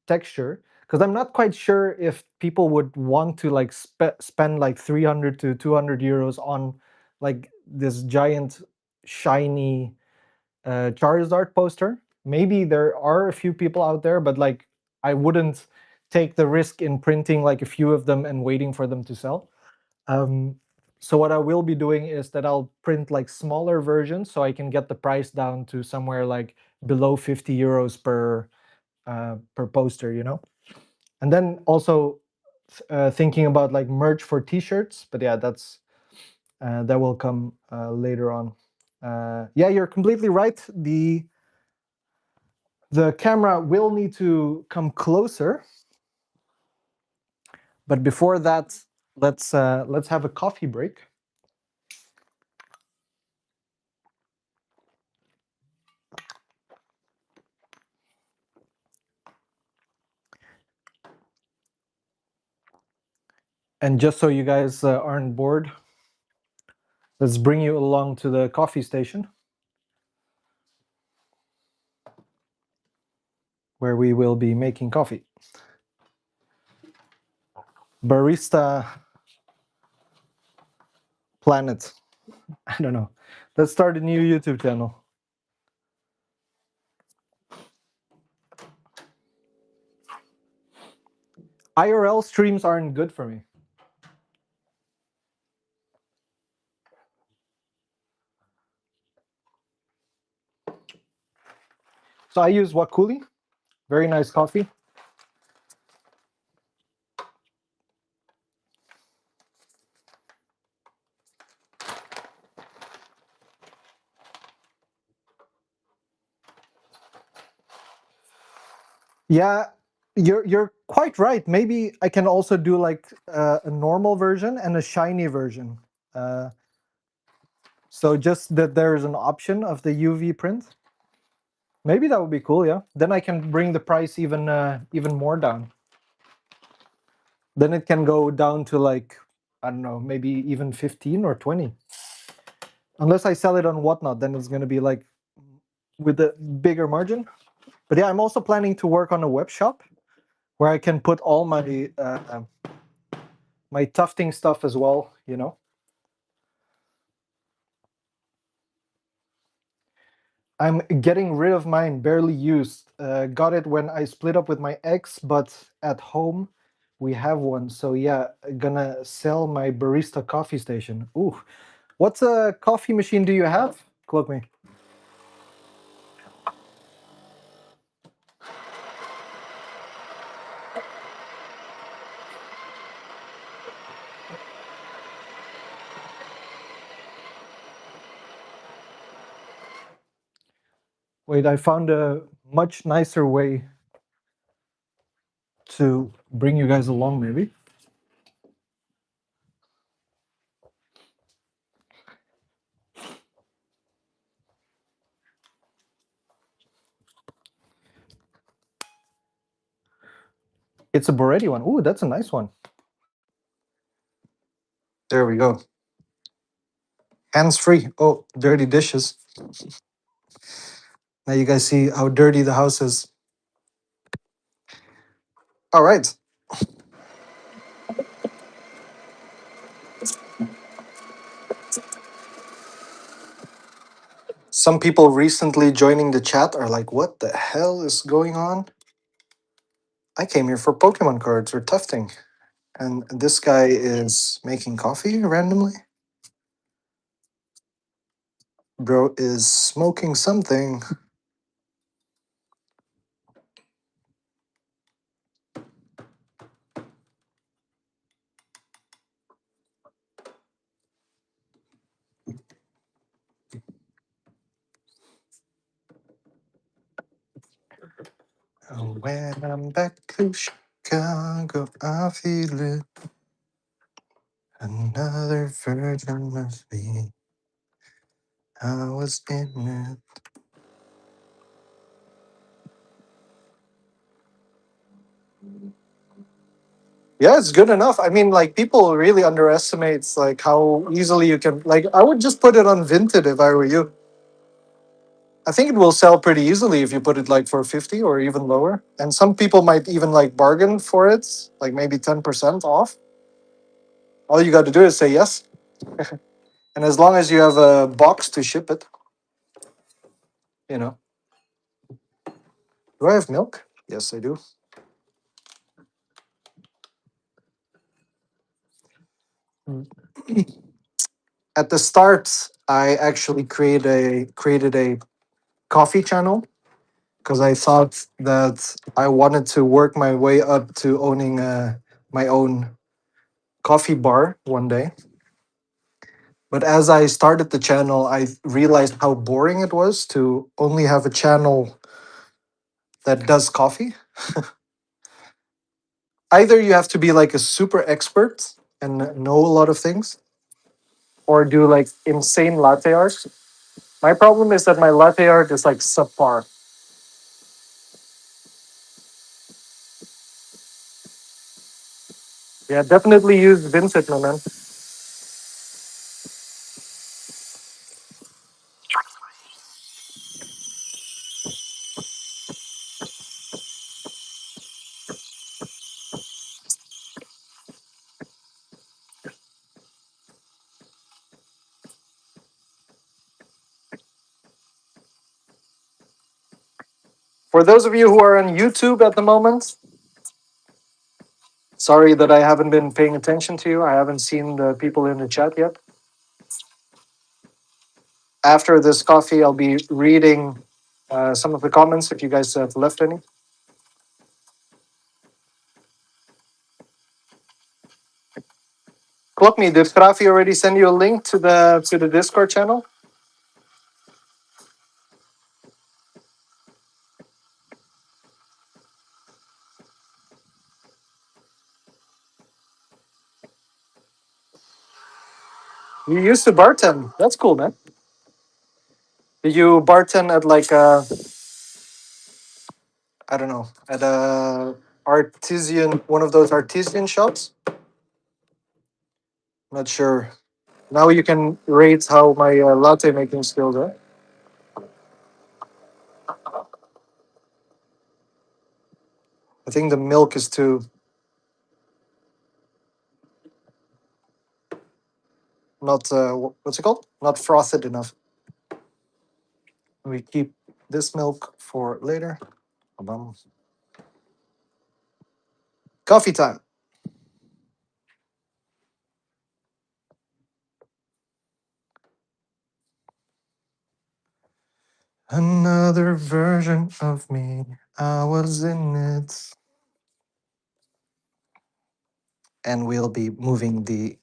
Speaker 1: texture. Because I'm not quite sure if people would want to like spend like 300 to 200 euros on like this giant shiny Charizard poster. Maybe there are a few people out there, but like I wouldn't take the risk in printing like a few of them and waiting for them to sell. Um, so what I will be doing is that I'll print like smaller versions so I can get the price down to somewhere like below 50 euros per poster, you know. And then also thinking about like merch for T-shirts, but yeah, that will come later on. Yeah, you're completely right. The camera will need to come closer, but before that, let's have a coffee break. And just so you guys aren't bored, let's bring you along to the coffee station where we will be making coffee. Barista Planet. I don't know. Let's start a new YouTube channel. IRL streams aren't good for me. So I use Wakuli. Very nice coffee. Yeah, you're quite right. Maybe I can also do like a normal version and a shiny version. Uh, so just that there is an option of the UV print. Maybe that would be cool. Yeah. Then I can bring the price even more down. Then it can go down to like I don't know, maybe even 15 or 20. Unless I sell it on Whatnot, then it's going to be like with a bigger margin. But yeah, I'm also planning to work on a web shop where I can put all my tufting stuff as well, you know. I'm getting rid of mine, barely used. Got it when I split up with my ex, but at home we have one. So yeah, gonna sell my barista coffee station. Ooh, what coffee machine do you have? Cloak me. Wait, I found a much nicer way to bring you guys along, maybe. It's a Boretti one. Ooh, that's a nice one. There we go. Hands free. Oh, dirty dishes. Now you guys see how dirty the house is. All right. Some people recently joining the chat are like, what the hell is going on? I came here for Pokemon cards or Tufting. And this guy is making coffee randomly. Bro is smoking something. And when I'm back to Chicago, I feel it. Another version of me. I was in it. Yeah, it's good enough. I mean, like people really underestimates like how easily you can like I would just put it on Vinted if I were you. I think it will sell pretty easily if you put it like for 50 or even lower. And some people might even like bargain for it, like maybe 10% off. All you got to do is say yes. And as long as you have a box to ship it, you know. Do I have milk? Yes, I do. At the start, I actually created a coffee channel because I thought that I wanted to work my way up to owning my own coffee bar one day. But as I started the channel, I realized how boring it was to only have a channel that does coffee. Either you have to be like a super expert and know a lot of things, or do like insane latte art. My problem is that my latte art is like subpar. Yeah, definitely use Vincent, my man. For those of you who are on YouTube at the moment, sorry that I haven't been paying attention to you. I haven't seen the people in the chat yet. After this coffee, I'll be reading some of the comments if you guys have left any. Clock me, did Rafi already send you a link to the Discord channel? You used to bartend. That's cool, man. Did you bartend at like I don't know, at a artisan, one of those artisan shops? Not sure. Now you can rate how my latte making skills are. I think the milk is too not what's it called? Not frothed enough. We keep this milk for later. Bam. Coffee time. Another version of me. I was in it. And we'll be moving the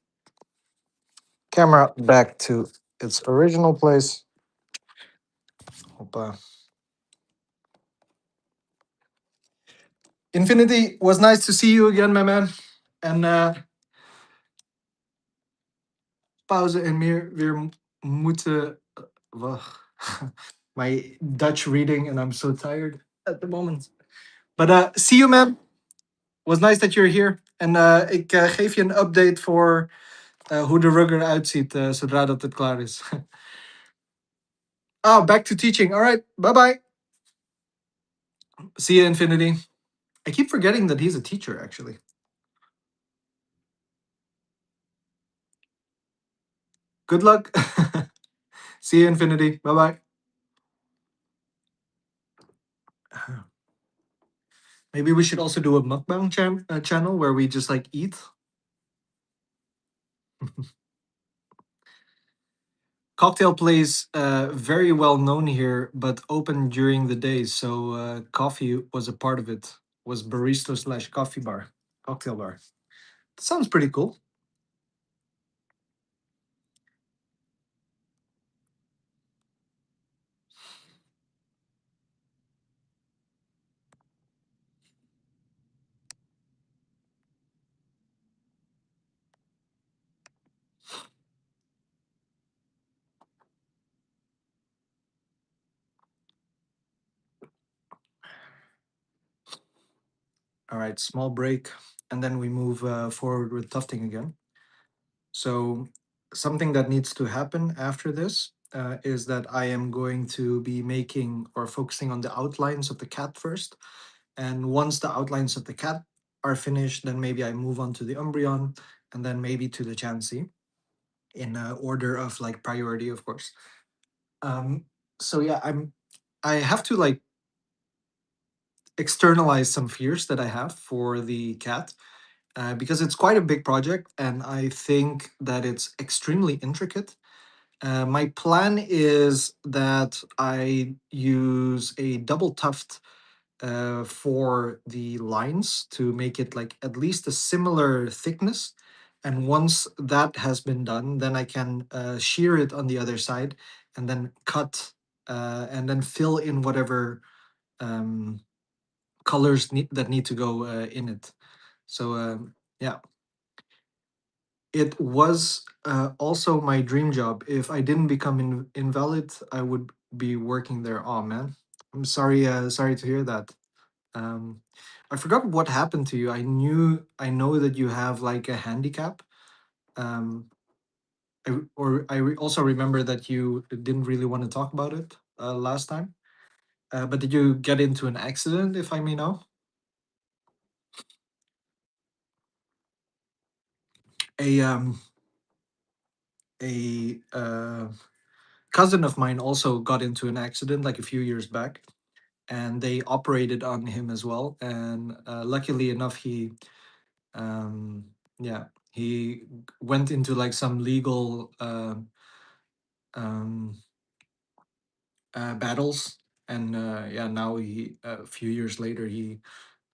Speaker 1: camera back to its original place. Hoppa. Infinity, was nice to see you again, my man. En pauze en meer weer moeten. Wacht. My Dutch reading, and I'm so tired at the moment. But see you, man. Was nice that you're here. En ik geef je een update voor hoe de rug eruit ziet zodra dat het klaar is. Oh, back to teaching. All right. Bye bye. See you, Infinity. I keep forgetting that he's a teacher, actually. Good luck. See you, Infinity. Bye bye. Maybe we should also do a mukbang channel where we just like eat. Cocktail place very well known here, but open during the day. So coffee was a part of it. Was barista slash coffee bar, cocktail bar. Sounds pretty cool. All right, small break, and then we move forward with tufting again. So something that needs to happen after this is that I am going to be making or focusing on the outlines of the cat first. And once the outlines of the cat are finished, then maybe I move on to the Umbreon and then maybe to the Chansey in order of like priority, of course. Um, so yeah, I have to like externalize some fears that I have for the cat because it's quite a big project and I think that it's extremely intricate. My plan is that I use a double tuft for the lines to make it like at least a similar thickness. And once that has been done, then I can shear it on the other side and then cut and then fill in whatever um, colors that need to go in it. So yeah, it was also my dream job. If I didn't become invalid, I would be working there. Oh man, I'm sorry. Sorry to hear that. Um, I forgot what happened to you. I know that you have like a handicap. Um, also remember that you didn't really want to talk about it last time. But did you get into an accident, if I may know? A a cousin of mine also got into an accident like a few years back, and they operated on him as well. And luckily enough, um, yeah, he went into like some legal um, battles, and yeah, now a few years later he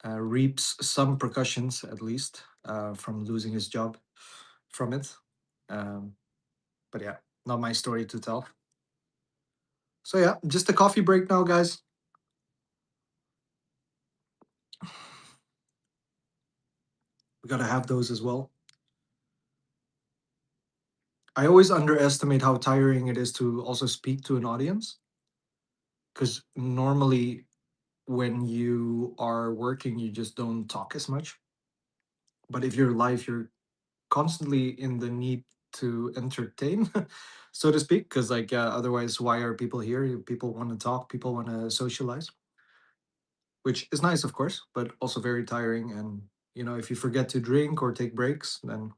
Speaker 1: reaps some percussions at least from losing his job from it. Um, but yeah, not my story to tell. So yeah, just a coffee break now, guys. We gotta have those as well. I always underestimate how tiring it is to also speak to an audience because normally when you are working, you just don't talk as much. But if you're live, you're constantly in the need to entertain, so to speak, because like otherwise, why are people here? People want to talk, people want to socialize, which is nice, of course, but also very tiring. And if you forget to drink or take breaks, then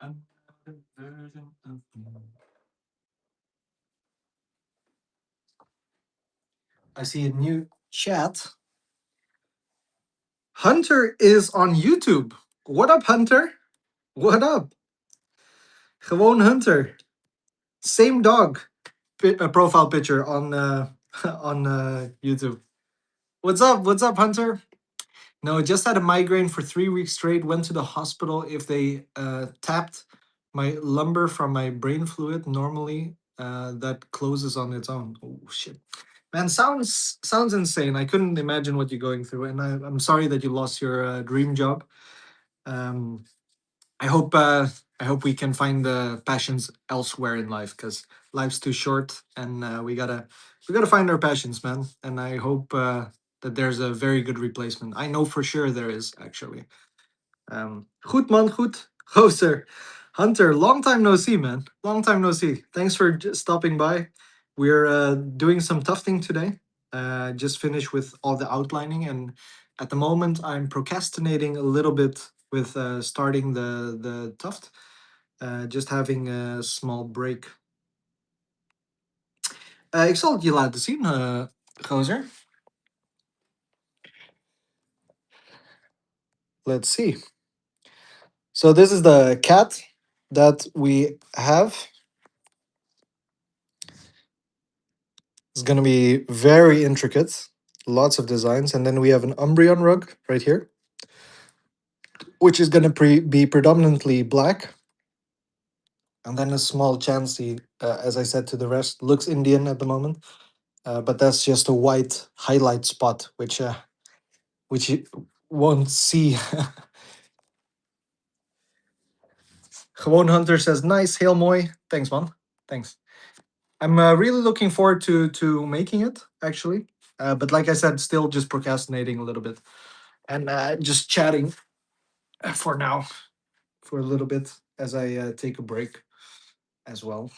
Speaker 1: another version of me. I see a new chat. Hunter is on YouTube. What up, Hunter? What up? Gewoon Hunter. Same dog profile picture on on YouTube. What's up? What's up, Hunter? No, just had a migraine for 3 weeks straight. Went to the hospital. If they tapped my lumbar from my brain fluid, normally that closes on its own. Oh shit, man, sounds insane. I couldn't imagine what you're going through, and I'm sorry that you lost your dream job. Um, I hope we can find the passions elsewhere in life because life's too short, and we gotta find our passions, man. And I hope that there's a very good replacement. I know for sure there is actually. Goed man, goed. Gozer. Hunter, long time no see, man. Long time no see. Thanks for stopping by. We're doing some tufting today. Just finished with all the outlining, and at the moment I'm procrastinating a little bit with starting the tuft. Just having a small break. Ik zal het je laten zien, gozer. Let's see. So this is the cat that we have. It's gonna be very intricate, lots of designs, and then we have an Umbreon rug right here, which is gonna be predominantly black, and then a small Chansey, as I said to the rest, looks Indian at the moment, but that's just a white highlight spot, which you won't see. Gewoon Hunter says, "Nice, hail moy." Thanks, man. Thanks. I'm really looking forward to making it actually, but like I said, still just procrastinating a little bit and just chatting for now for a little bit as I take a break as well.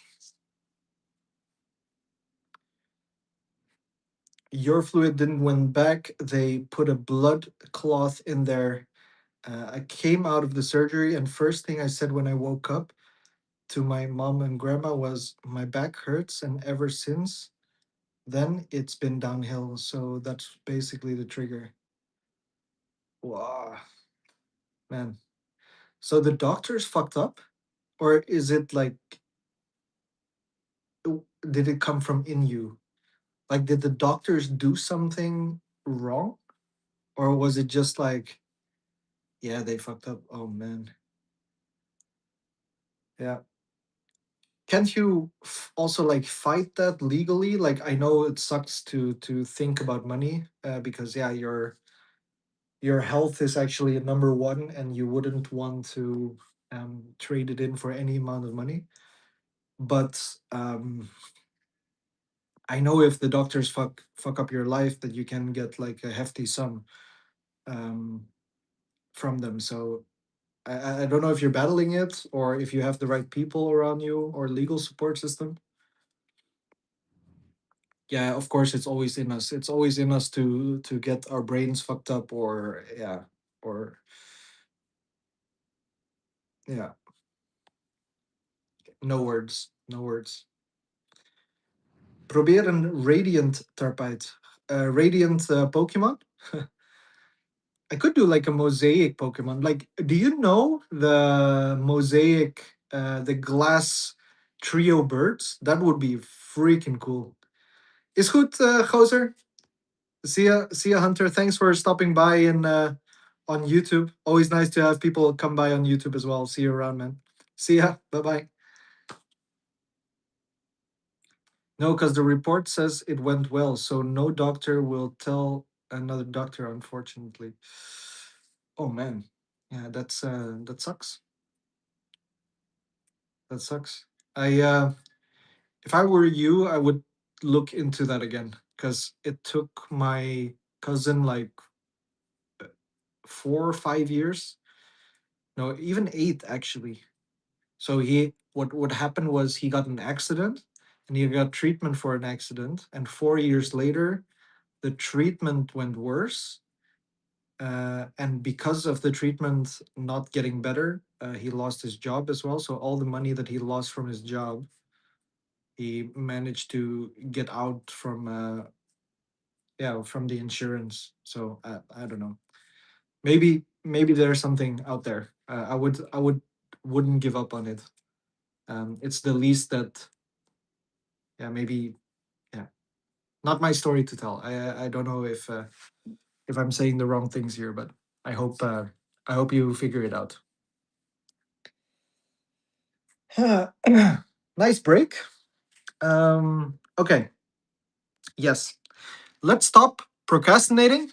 Speaker 1: Your fluid didn't went back. They put a blood cloth in there. I came out of the surgery, and first thing I said when I woke up to my mom and grandma was, "My back hurts," and ever since then it's been downhill. So that's basically the trigger. Wow, man. So the doctors fucked up, or is it like, did it come from in you? Like, did the doctors do something wrong, or was it just like, yeah, they fucked up? Oh man, yeah. Can't you also like fight that legally? Like, I know it sucks to think about money, because yeah, your health is actually number one, and you wouldn't want to trade it in for any amount of money. But I know if the doctors fuck up your life, that you can get like a hefty sum um, from them. So I don't know if you're battling it, or if you have the right people around you, or legal support system. Yeah, of course, it's always in us. It's always in us to get our brains fucked up, or yeah, or yeah. No words. No words. Probeer een Radiant Tarpite. Radiant Pokemon? I could do like a mosaic Pokemon. Like, do you know the mosaic, the glass trio birds? That would be freaking cool. Is goed, gozer. See ya, Hunter. Thanks for stopping by in on YouTube. Always nice to have people come by on YouTube as well. See you around, man. See ya. Bye bye. No, because the report says it went well, so no doctor will tell another doctor, unfortunately. Oh man, yeah, that sucks. That sucks. If I were you, I would look into that again, because it took my cousin like 4 or 5 years, no, even 8 actually. So what happened was he got an accident, and he got treatment for an accident, and 4 years later, the treatment went worse, and because of the treatment not getting better, he lost his job as well. So all the money that he lost from his job, he managed to get out from yeah, from the insurance. So I don't know. Maybe there's something out there. I wouldn't give up on it. It's the least that, yeah, maybe, yeah, not my story to tell. I don't know if I'm saying the wrong things here, but I hope uh, I hope you figure it out. Nice break. Okay. Yes. Let's stop procrastinating.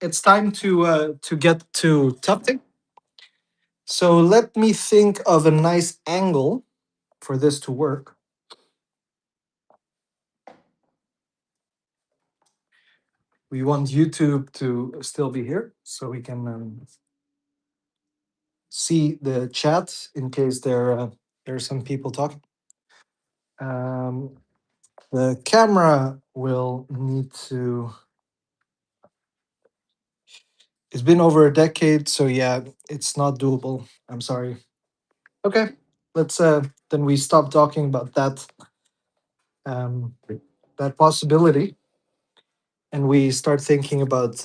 Speaker 1: It's time to get to tufting. So let me think of a nice angle for this to work. We want YouTube to still be here, so we can see the chat in case there are some people talking. Um, The camera will need to. It's been over a decade, so yeah, it's not doable. I'm sorry. Okay, let's then we stop talking about um that possibility, and we start thinking about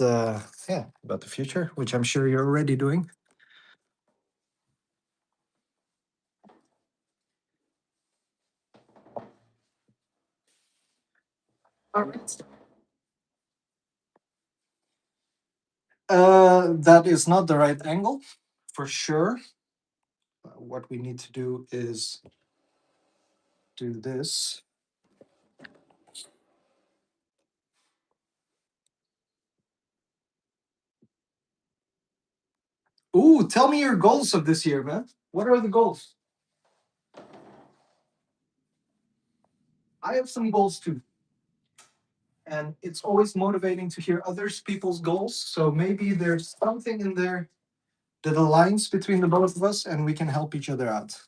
Speaker 1: yeah, about the future, which I'm sure you're already doing. All right. That is not the right angle, for sure. What we need to do is do this. Ooh, tell me your goals of this year, man. What are the goals? I have some goals too. And it's always motivating to hear others people's goals. So maybe there's something in there that aligns between the both of us and we can help each other out.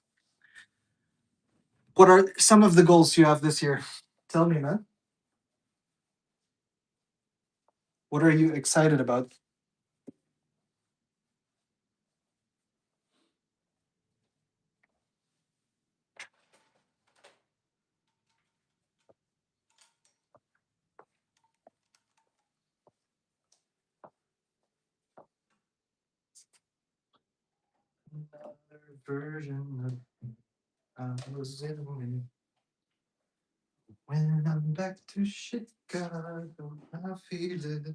Speaker 1: What are some of the goals you have this year? Tell me, man. What are you excited about? Another version of I was in when I'm back to Chicago. I feel it.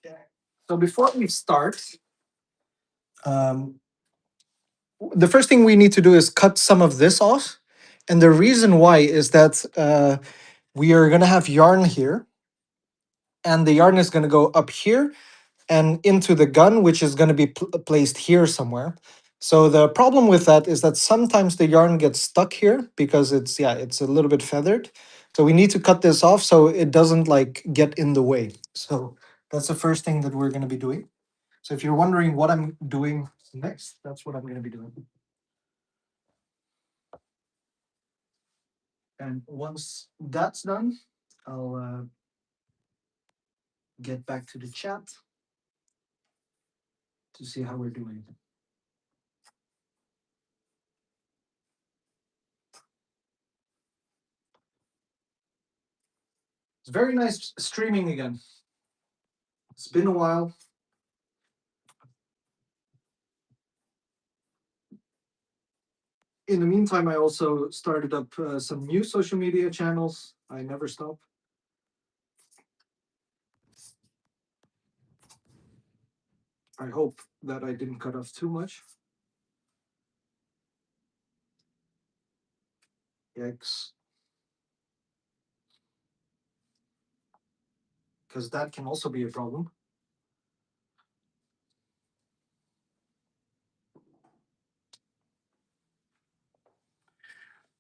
Speaker 1: Yeah. So before we start, um, the first thing we need to do is cut some of this off. And the reason why is that we are going to have yarn here, and the yarn is going to go up here and into the gun, which is going to be placed here somewhere. So the problem with that is that sometimes the yarn gets stuck here because it's, yeah, it's a little bit feathered. So we need to cut this off so it doesn't like get in the way. So that's the first thing that we're going to be doing. So if you're wondering what I'm doing next, that's what I'm going to be doing. And once that's done, I'll get back to the chat to see how we're doing. It's very nice streaming again. It's been a while. In the meantime, I also started up some new social media channels. I never stop. I hope that I didn't cut off too much. Yikes. Because that can also be a problem.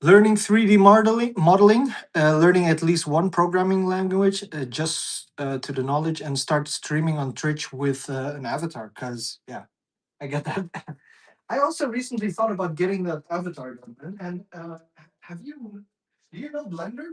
Speaker 1: Learning 3D modeling, learning at least one programming language, just to the knowledge, and start streaming on Twitch with an avatar. Because, yeah, I get that. I also recently thought about getting that avatar done. And do you know Blender?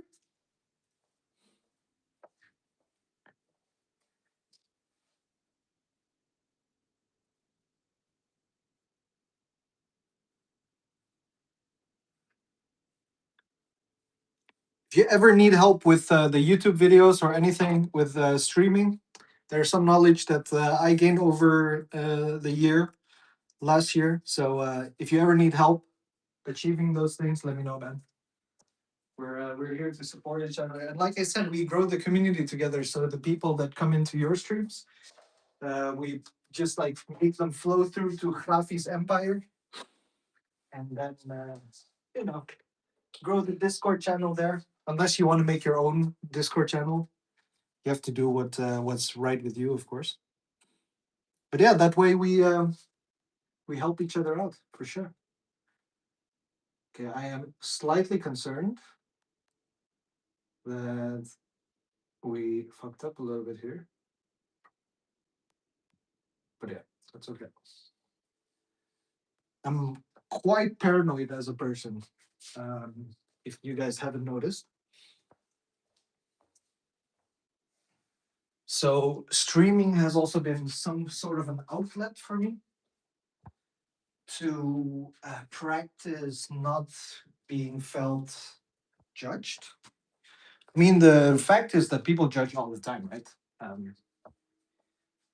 Speaker 1: If you ever need help with the YouTube videos or anything with streaming, there's some knowledge that I gained over the year, last year. So if you ever need help achieving those things, let me know, man. We're here to support each other, and like I said, we grow the community together. So the people that come into your streams, we just like make them flow through to Rafi's empire, and then you know grow the Discord channel there. Unless you want to make your own Discord channel, you have to do what's right with you, of course. But yeah, that way we help each other out for sure. Okay, I am slightly concerned that we fucked up a little bit here, but yeah, that's okay. I'm quite paranoid as a person. If you guys haven't noticed, so streaming has also been some sort of an outlet for me to practice not being felt judged. I mean, the fact is that people judge all the time, right? Um,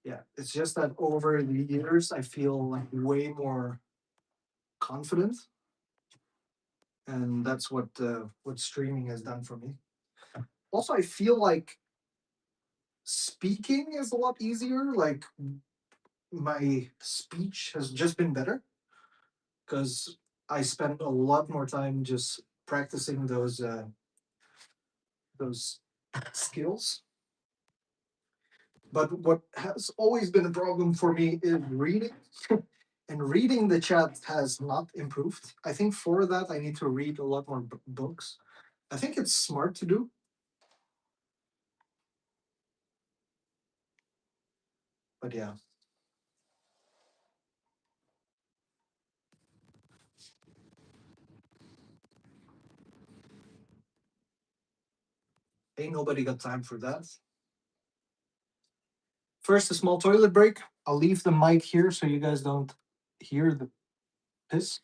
Speaker 1: yeah, it's just that over the years, I feel like way more confident, and that's what streaming has done for me. Also, I feel like speaking is a lot easier. Like my speech has just been better because I spend a lot more time just practicing those skills. But what has always been a problem for me is reading. And reading the chat has not improved. I think for that, I need to read a lot more books. I think it's smart to do. But yeah. Ain't nobody got time for that. First, a small toilet break. I'll leave the mic here so you guys don't hear the piss.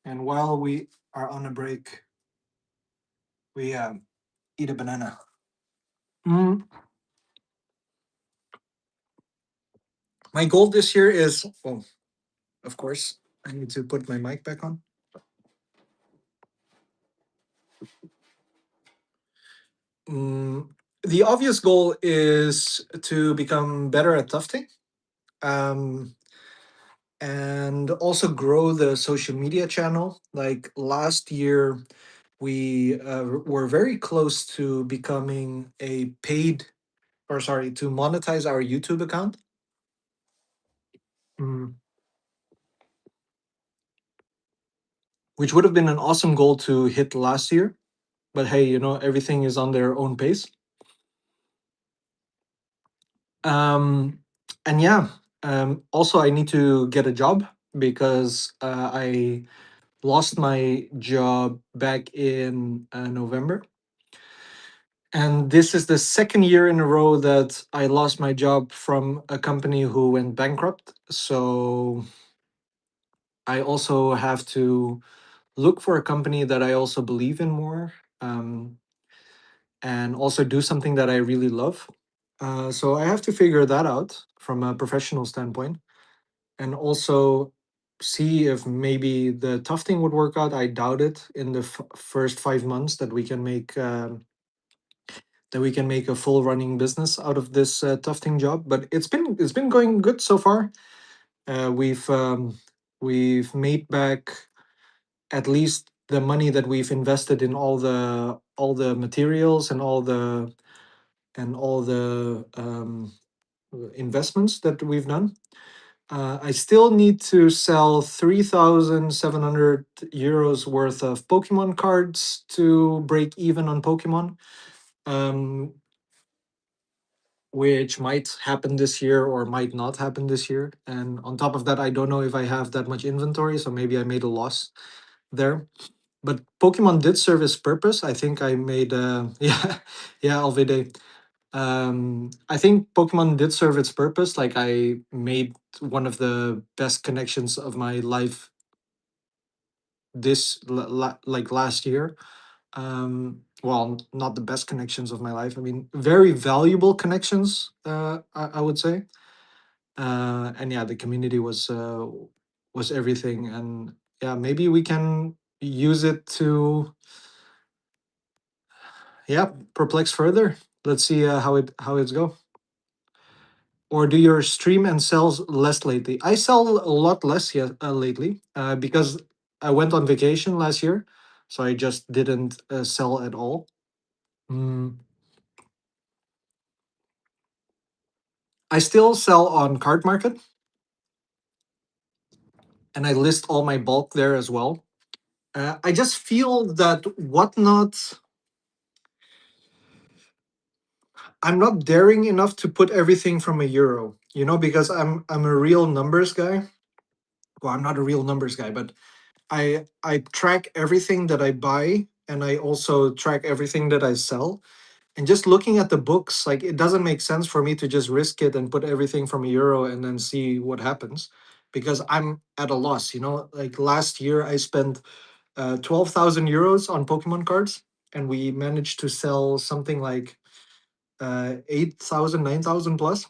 Speaker 1: And while we are on a break, we eat a banana. Mm. My goal this year is, well, of course, I need to put my mic back on. Mm, the obvious goal is to become better at tufting, um, and also grow the social media channel. Like last year, we were very close to becoming a paid, or sorry, to monetize our YouTube account. Mm. Which would have been an awesome goal to hit last year. But hey, everything is on their own pace. Um, and yeah, also I need to get a job because I lost my job back in November. And this is the second year in a row that I lost my job from a company who went bankrupt. So I also have to look for a company that I also believe in more, and also do something that I really love. So I have to figure that out from a professional standpoint, and also see if maybe the tufting would work out. I doubt it in the first 5 months that we can make a full running business out of this tufting job. But it's been going good so far. Uh, we've um, we've made back at least the money that we've invested in all the materials and all the investments that we've done. I still need to sell 3,700 euros worth of Pokemon cards to break even on Pokemon, um, which might happen this year or might not happen this year. And on top of that, I don't know if I have that much inventory, so maybe I made a loss there. But Pokemon did serve its purpose. I think I made yeah, yeah, Alvide. I think Pokemon did serve its purpose. Like, I made one of the best connections of my life like last year. Well, not the best connections of my life. I mean, very valuable connections. I would say. And yeah, the community was everything. And yeah, maybe we can use it to, yeah, perplex further. Let's see how it's go. Or do your stream and sells less lately? I sell a lot less lately because I went on vacation last year, so I just didn't sell at all. Mm, I still sell on Card Market, and I list all my bulk there as well. I just feel that Whatnot, I'm not daring enough to put everything from a euro, because I'm a real numbers guy. Well, I'm not a real numbers guy, but I track everything that I buy, and I also track everything that I sell. And just looking at the books, like, it doesn't make sense for me to just risk it and put everything from a euro and then see what happens, because I'm at a loss. Like last year, I spent 12,000 euros on Pokemon cards, and we managed to sell something like 8,000, 9,000 plus,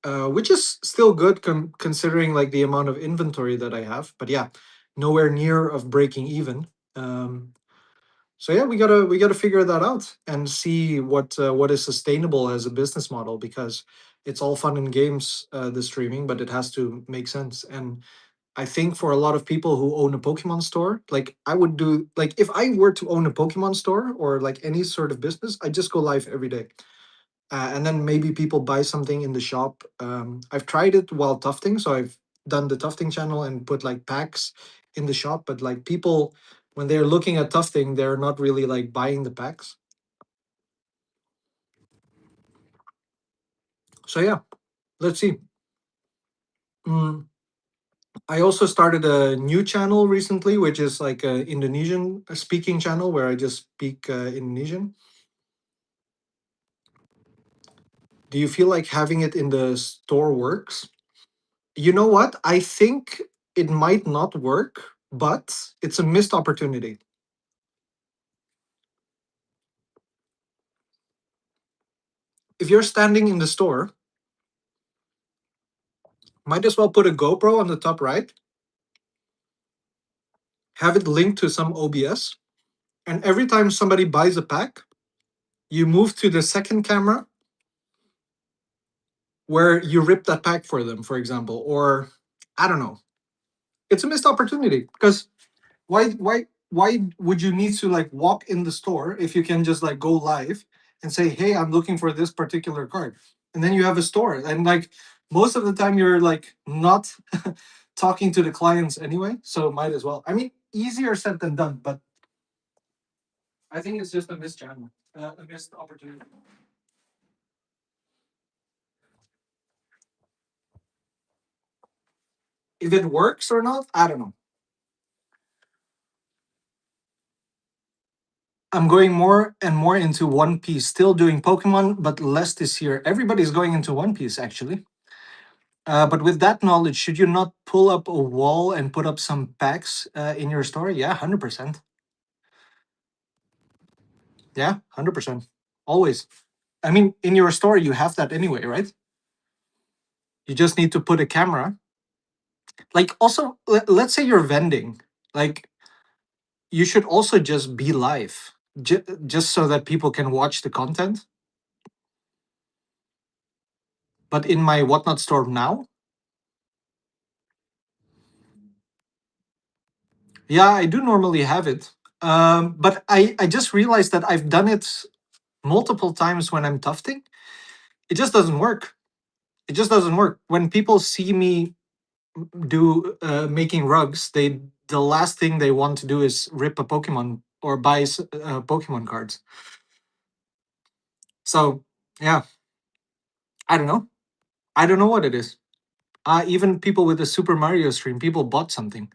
Speaker 1: which is still good considering like the amount of inventory that I have. But yeah, nowhere near of breaking even. Um, so yeah, we gotta figure that out and see what is sustainable as a business model, because it's all fun and games, the streaming, but it has to make sense. And I think for a lot of people who own a Pokemon store, like, I would do, like, if I were to own a Pokemon store or like any sort of business, I just go live every day. And then maybe people buy something in the shop. I've tried it while tufting, so I've done the tufting channel and put like packs in the shop. But like, people, when they're looking at tufting, they're not really like buying the packs. So yeah, let's see. Mm, I also started a new channel recently, which is like a Indonesian speaking channel where I just speak Indonesian. Do you feel like having it in the store works? You know what? I think it might not work, but it's a missed opportunity. If you're standing in the store, might as well put a GoPro on the top right, have it linked to some OBS, and every time somebody buys a pack, you move to the second camera where you rip that pack for them, for example. Or I don't know. It's a missed opportunity, because why would you need to like walk in the store if you can just like go live and say, hey, I'm looking for this particular card, and then you have a store. And like, most of the time you're like not talking to the clients anyway, so might as well. I mean, easier said than done, but I think it's just a missed channel, a missed opportunity. If it works or not, I don't know. I'm going more and more into One Piece, still doing Pokemon, but less this year. Everybody's going into One Piece, actually. But with that knowledge, should you not pull up a wall and put up some packs in your store? Yeah, 100%. Yeah, 100%. Always. I mean, in your store, you have that anyway, right? You just need to put a camera. Like, also, let's say you're vending. Like, you should also just be live, just so that people can watch the content. But in my Whatnot store now, Yeah, I do normally have it. But I just realized that I've done it multiple times when I'm tufting. It just doesn't work. It just doesn't work. When people see me do making rugs, the last thing they want to do is rip a Pokemon or buy Pokemon cards. So yeah, I don't know. I don't know what it is. Even people with the Super Mario stream, people bought something.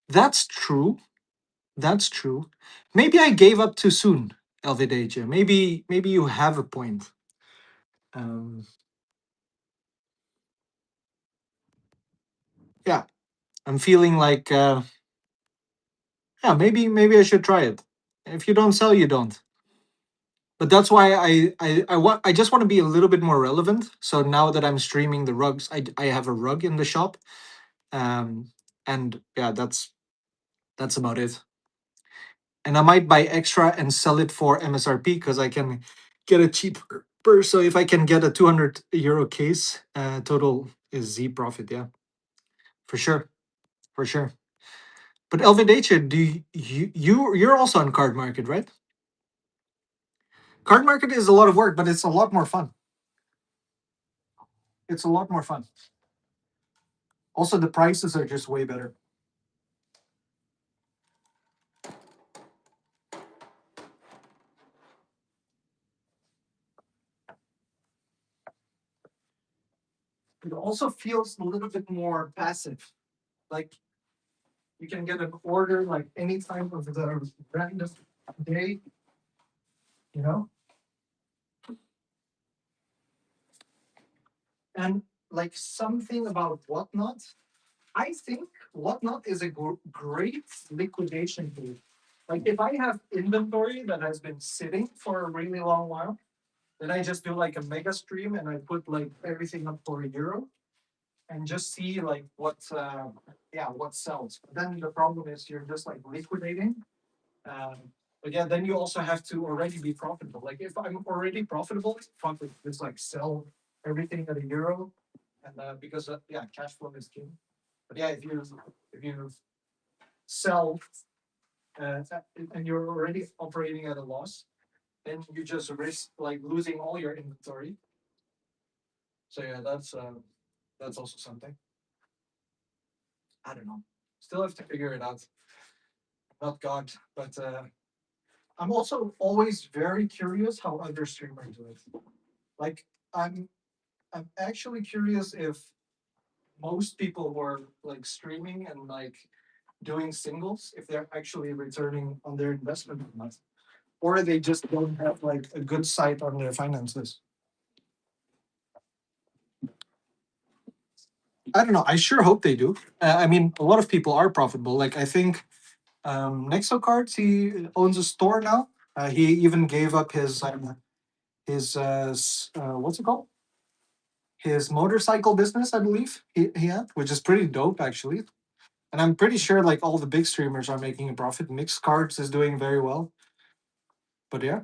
Speaker 1: That's true. That's true. Maybe I gave up too soon, Elvidaja. Maybe you have a point. Um, yeah, I'm feeling like yeah, maybe I should try it. If you don't sell, you don't. But that's why I just want to be a little bit more relevant. So now that I'm streaming the rugs, I have a rug in the shop, and yeah, that's about it. And I might buy extra and sell it for MSRP because I can get it cheaper. So if I can get a 200 euro case, total is Z profit. Yeah, for sure, for sure. But Elvidacia, do you're also on card market, right? Card market is a lot of work, but it's a lot more fun. It's a lot more fun. Also, the prices are just way better. It also feels a little bit more passive. Like you can get an order like any time of the random day, you know? And like something about Whatnot, I think Whatnot is a great liquidation tool. Like if I have inventory that has been sitting for a really long while, then I just do like a mega stream and I put like everything up for €1 and just see like what sells. But then the problem is you're just like liquidating. Um, but yeah, then you also have to already be profitable. Like if I'm already profitable, fuck it, just like sell everything at €1, and because yeah, cash flow is king. But yeah, if you sell uh, and you're already operating at a loss, then you just risk like losing all your inventory. So yeah, that's also something. I don't know. Still have to figure it out. Not God, but I'm also always very curious how other streamers do it. Like I'm I'm actually curious if most people who are like streaming and like doing singles, if they're actually returning on their investment or not. Or they just don't have like a good sight on their finances. I don't know. I sure hope they do. I mean, a lot of people are profitable. Like I think Nexo Cards, he owns a store now. He even gave up his what's it called? His motorcycle business, I believe he had, which is pretty dope actually. And I'm pretty sure like all the big streamers are making a profit. Mixed Cards is doing very well. But yeah,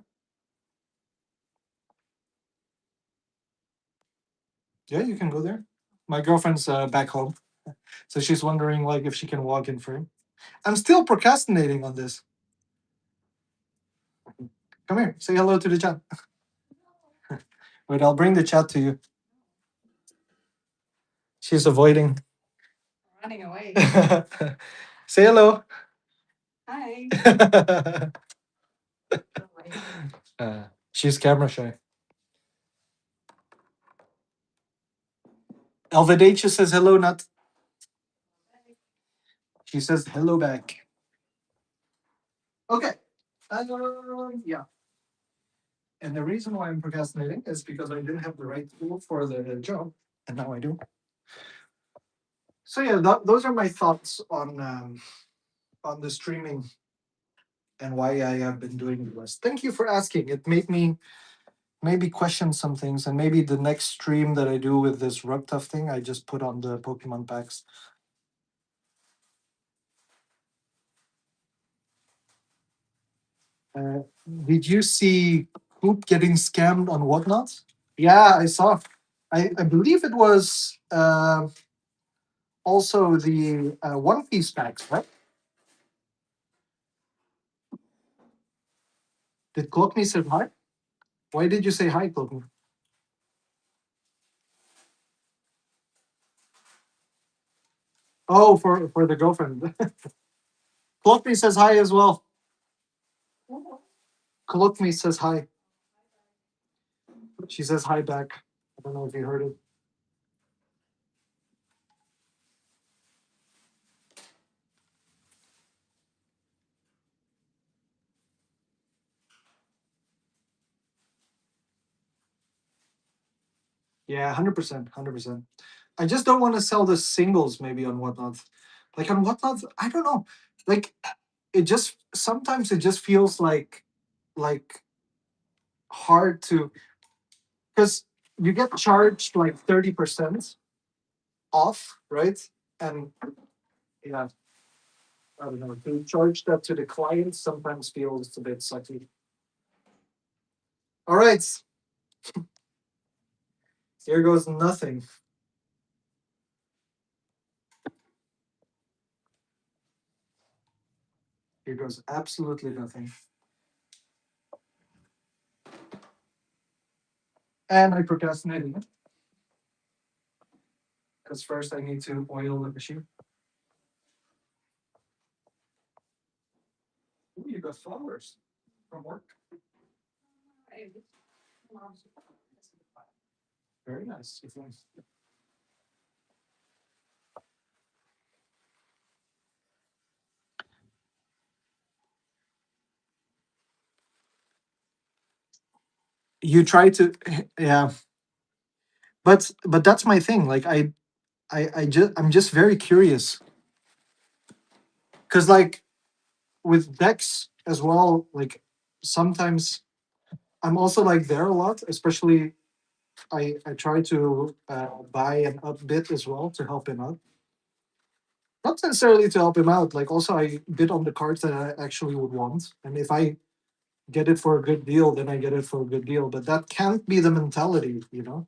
Speaker 1: yeah, you can go there. My girlfriend's back home, so she's wondering like if she can walk in for him. I'm still procrastinating on this. Come here, say hello to the chat. Wait, I'll bring the chat to you. She's avoiding. Running away. Say hello. Hi. She's camera shy. Elvidacia says hello, not. She says hello back. Okay. Yeah. And the reason why I'm procrastinating is because I didn't have the right tool for the job, and now I do. So yeah, those are my thoughts on the streaming and why I have been doing the less. Thank you for asking. It made me maybe question some things, and maybe the next stream that I do with this rug tough thing, I just put on the Pokemon packs. Uh, did you see Coop getting scammed on Whatnot? Yeah, I saw. I believe it was also the One Piece packs, right? Did Clockney say hi? Why did you say hi, Clockney? Oh, for the girlfriend. Clockney says hi as well. Clockney says hi. She says hi back. I don't know if you heard it. Yeah, 100%, 100%. I just don't want to sell the singles maybe on Whatnot. Like on Whatnot, I don't know. Like it just sometimes it just feels like hard to because you get charged like 30% off, right? And yeah, I don't know. To charge that to the client sometimes feels a bit sucky. All right, here goes nothing. Here goes absolutely nothing. And I procrastinated because first I need to oil the machine. Ooh, you got flowers from work. Very nice. You try to, yeah, but that's my thing. Like I'm just very curious because like with decks as well. Like sometimes I'm also like there a lot, especially I try to buy an up bid as well to help him out. Not necessarily to help him out. Like also I bid on the cards that I actually would want, and if I get it for a good deal, then I get it for a good deal. But that can't be the mentality, you know?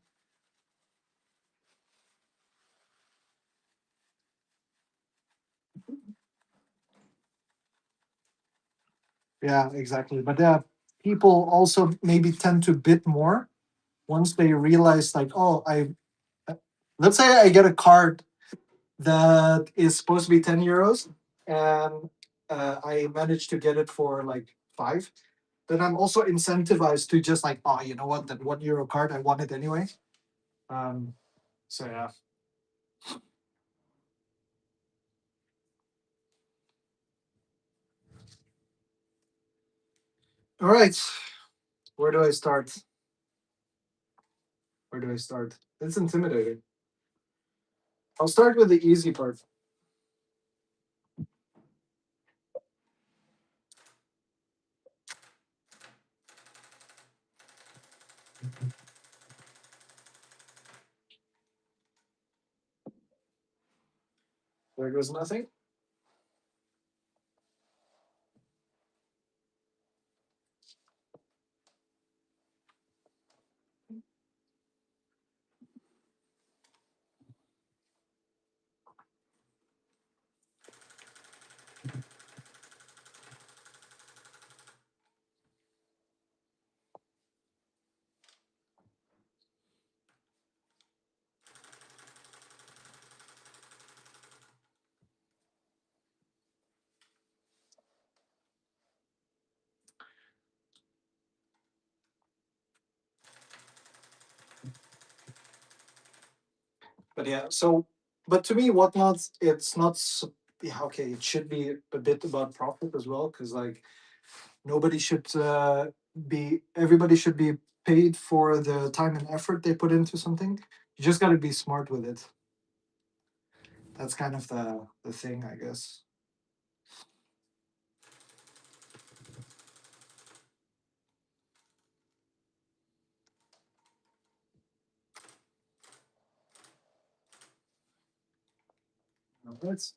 Speaker 1: Yeah, exactly. But people also maybe tend to bid more once they realize, like, oh, uh, let's say I get a card that is supposed to be 10 euros and I managed to get it for like five. Then I'm also incentivized to just like, oh, you know what, that €1 card, I want it anyway. Um, so yeah. All right. Where do I start? Where do I start? It's intimidating. I'll start with the easy part. There goes nothing. But yeah, so but to me, whatnot, it's not. Yeah, okay, it should be a bit about profit as well, because like nobody should be. Everybody should be paid for the time and effort they put into something. You just got to be smart with it. That's kind of the thing, I guess. That's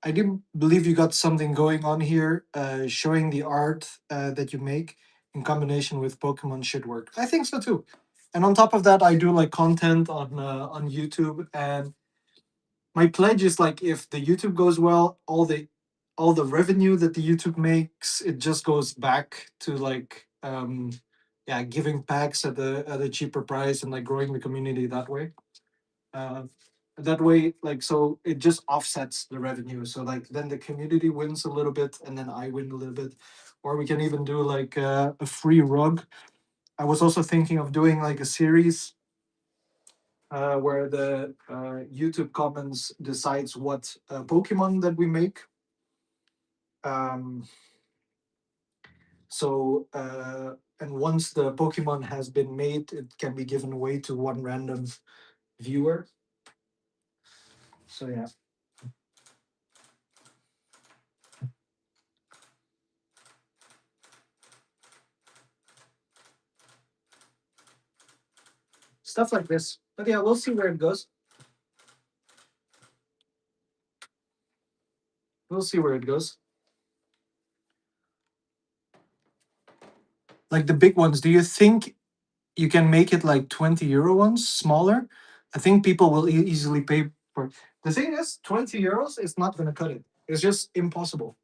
Speaker 1: I do believe you got something going on here. Showing the art that you make in combination with Pokemon should work. I think so too. And on top of that, I do like content on YouTube, and my pledge is like if the YouTube goes well, all the revenue that the YouTube makes, it just goes back to like yeah, giving packs at a cheaper price and like growing the community that way. Uh, that way, like, so it just offsets the revenue. So like then the community wins a little bit, and then I win a little bit. Or we can even do like a free rug. I was also thinking of doing like a series where the YouTube comments decides what Pokemon that we make. Um, and once the Pokemon has been made, it can be given away to one random viewer. So yeah. Stuff like this. But yeah, we'll see where it goes. We'll see where it goes. Like the big ones, do you think you can make it like 20 euro ones, smaller? I think people will easily pay for it. The thing is, 20 euros is not going to cut it. It's just impossible.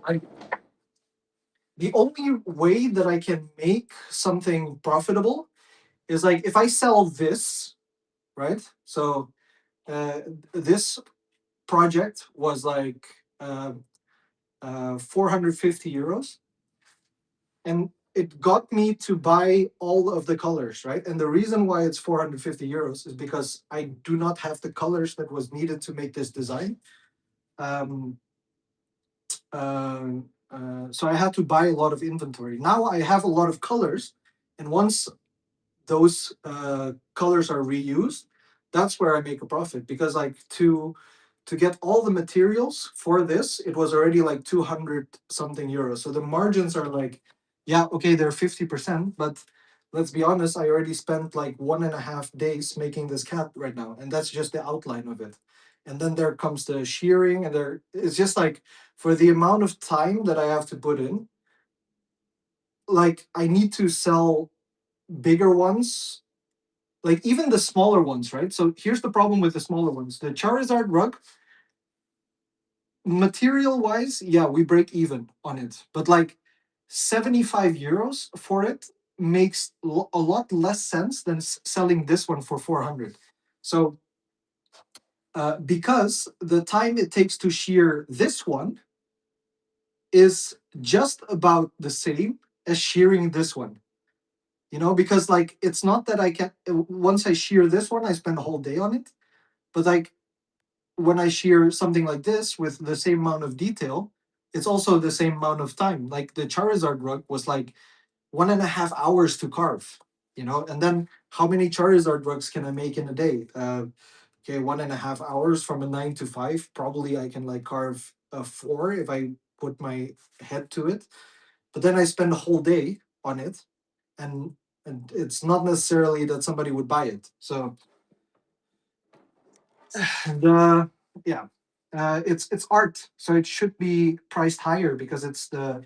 Speaker 1: I, the only way that I can make something profitable is like if I sell this, right? So uh, this project was like 450 euros, and it got me to buy all of the colors, right? And the reason why it's 450 euros is because I do not have the colors that was needed to make this design. Um, so I had to buy a lot of inventory. Now I have a lot of colors, and once those colors are reused, that's where I make a profit. Because like to get all the materials for this, it was already like 200 something euros. So the margins are like, yeah, okay, they're 50%, but let's be honest, I already spent like 1.5 days making this cat right now, and that's just the outline of it. And then there comes the shearing, and there it's just like for the amount of time that I have to put in, like I need to sell bigger ones, like even the smaller ones, right? So here's the problem with the smaller ones. The Charizard rug, material wise, yeah, we break even on it. But like 75 euros for it makes a lot less sense than selling this one for 400. So because the time it takes to shear this one is just about the same as shearing this one. You know, because like it's not that I can once I shear this one, I spend a whole day on it. But like when I shear something like this with the same amount of detail, it's also the same amount of time. Like the Charizard rug was like 1.5 hours to carve, you know, and then how many Charizard rugs can I make in a day? Okay, 1.5 hours from a 9 to 5. Probably I can like carve a four if I put my head to it. But then I spend a whole day on it, and it's not necessarily that somebody would buy it. So the yeah, it's art, so it should be priced higher because it's the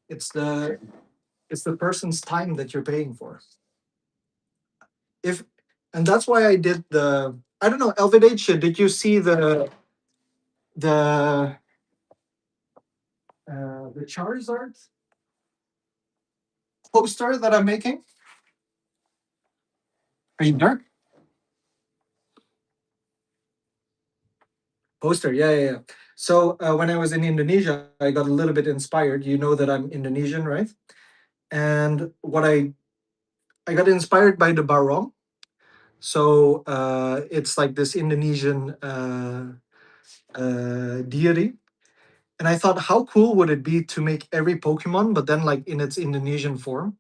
Speaker 1: it's the person's time that you're paying for. If and that's why I did the I don't know, Elvidage, did you see the the Charizard poster that I'm making? Are you there? Poster, yeah, yeah, yeah. So when I was in Indonesia, I got a little bit inspired. You know that I'm Indonesian, right? And I got inspired by the barong. So it's like this Indonesian deity. And I thought, how cool would it be to make every Pokemon, but then like in its Indonesian form?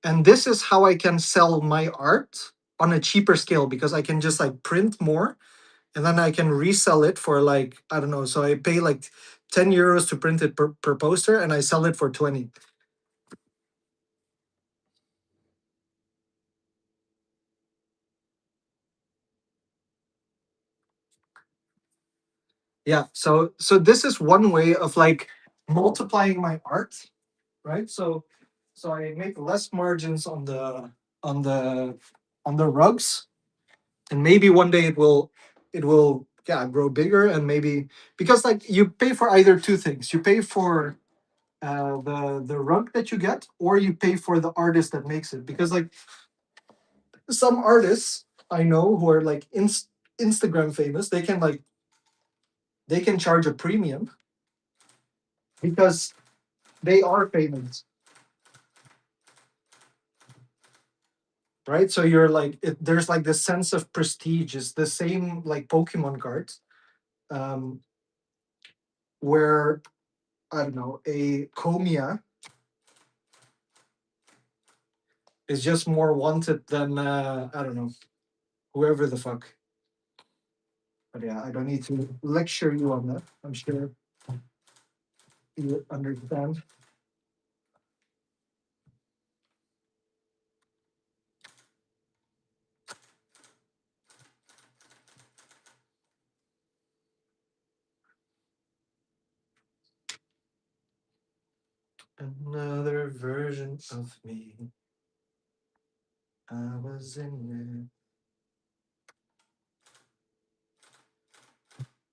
Speaker 1: And this is how I can sell my art on a cheaper scale because I can just like print more and then I can resell it for like, I don't know. So I pay like 10 euros to print it per poster and I sell it for 20. Yeah. So this is one way of like multiplying my art, right? So I make less margins on the on the rugs, and maybe one day it will yeah grow bigger, and maybe because like you pay for either two things. You pay for the rug that you get, or you pay for the artist that makes it. Because like some artists I know who are like Instagram famous, they can charge a premium because they are famous, right? So you're like there's like this sense of prestige. It's the same like Pokemon cards, um, where I don't know a Komia is just more wanted than I don't know whoever the fuck. But yeah, I don't need to lecture you on that. I'm sure you understand. Another version of me. I was in it.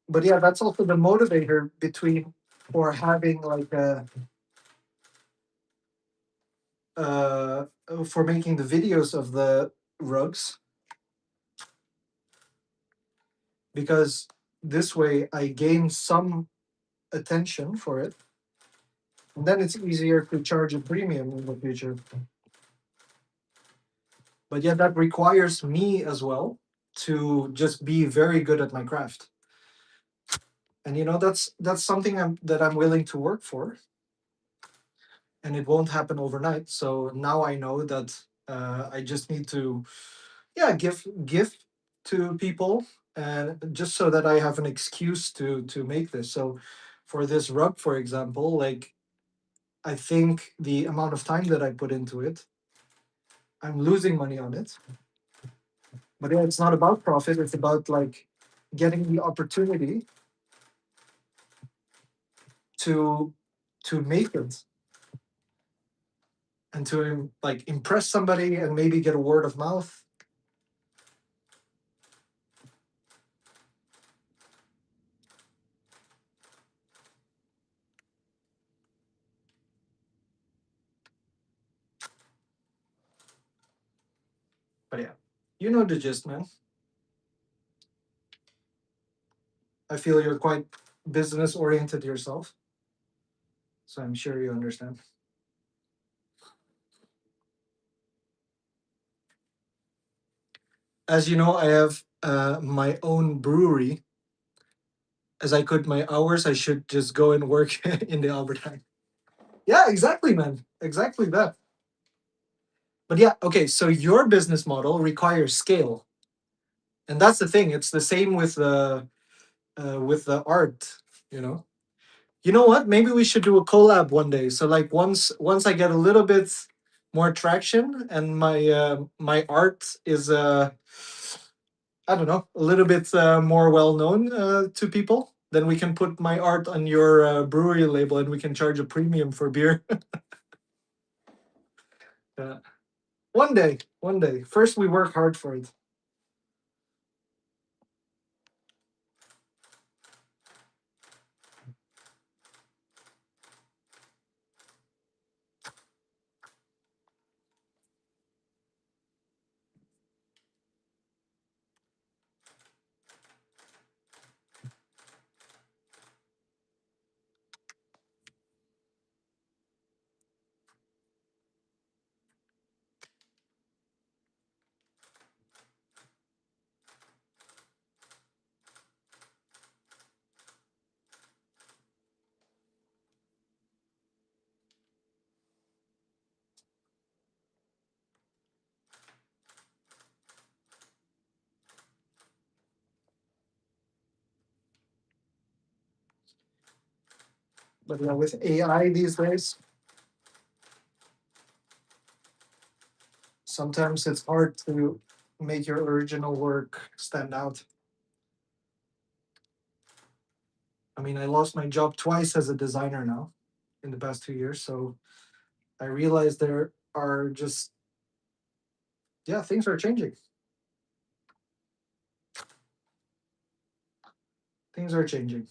Speaker 1: But yeah, that's also the motivator between for having like a uh for making the videos of the rugs, because this way I gain some attention for it, and then it's easier to charge a premium in the future. But yeah, that requires me as well to just be very good at my craft, and that's something that I'm willing to work for, and it won't happen overnight. So now I know that I just need to yeah give to people, and just so that I have an excuse to make this. So for this rug, for example, like I think the amount of time that I put into it, I'm losing money on it. But yeah, it's not about profit. It's about like getting the opportunity to to make it, and to like impress somebody and maybe get a word of mouth. But yeah, you know the gist, man. I feel you're quite business oriented yourself, so I'm sure you understand. As you know, I have my own brewery. As I quit my hours, I should just go and work in the Albertine. Yeah, exactly, man. Exactly that. But yeah, okay. So your business model requires scale, and that's the thing. It's the same with the art. You know. You know what? Maybe we should do a collab one day. So like once I get a little bit more traction and my art is I don't know, a little bit more well known to people, then we can put my art on your brewery label, and we can charge a premium for beer. Yeah. One day, one day. First, we work hard for it. But with AI these days, sometimes it's hard to make your original work stand out. I mean, I lost my job twice as a designer now in the past 2 years. So I realized there are just, yeah, things are changing. Things are changing.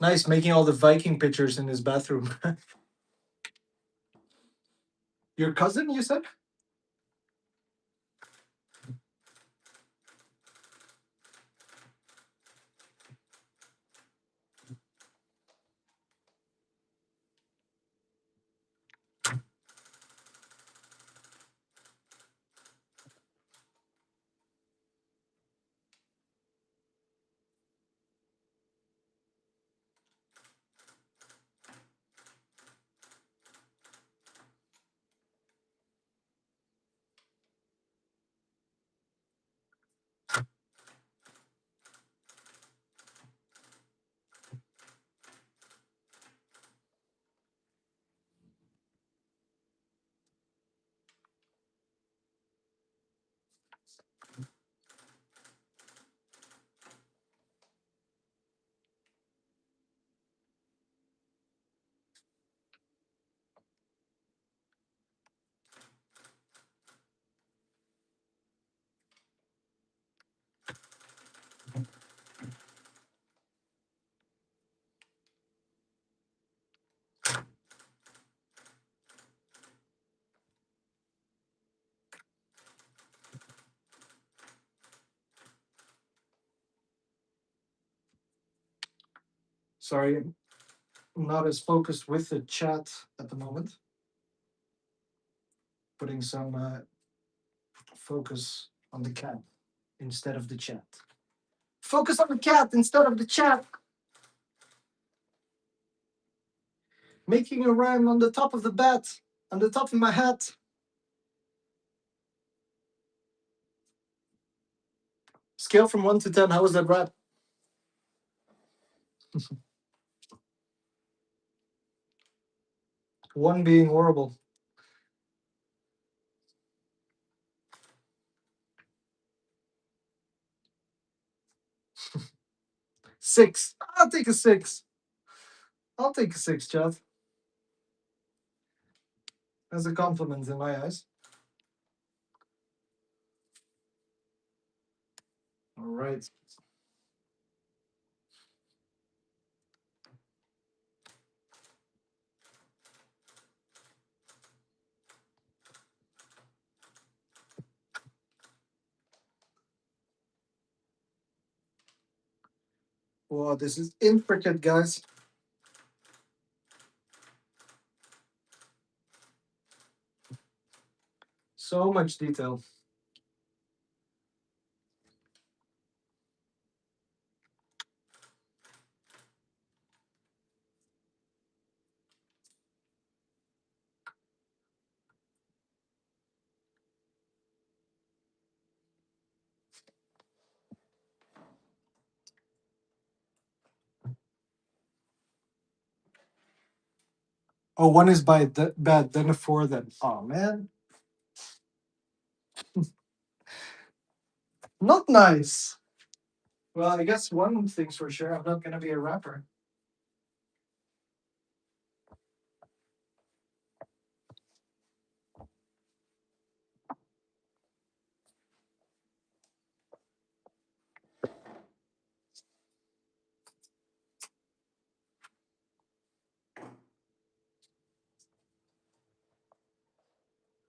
Speaker 1: Nice, making all the Viking pictures in his bathroom. Your cousin, you said? Sorry, I'm not as focused with the chat at the moment. Putting some focus on the cat instead of the chat. Focus on the cat instead of the chat. Making a rhyme on the top of the bat, on the top of my hat. Scale from 1 to 10, how was that rap? One being horrible. Six. I'll take a six. I'll take a six, chat. As a compliment in my eyes. All right. Wow, this is intricate, guys. So much detail. Oh, one is by bad, then a four, then. Oh, man. Not nice. Well, I guess one thing's for sure, I'm not going to be a rapper.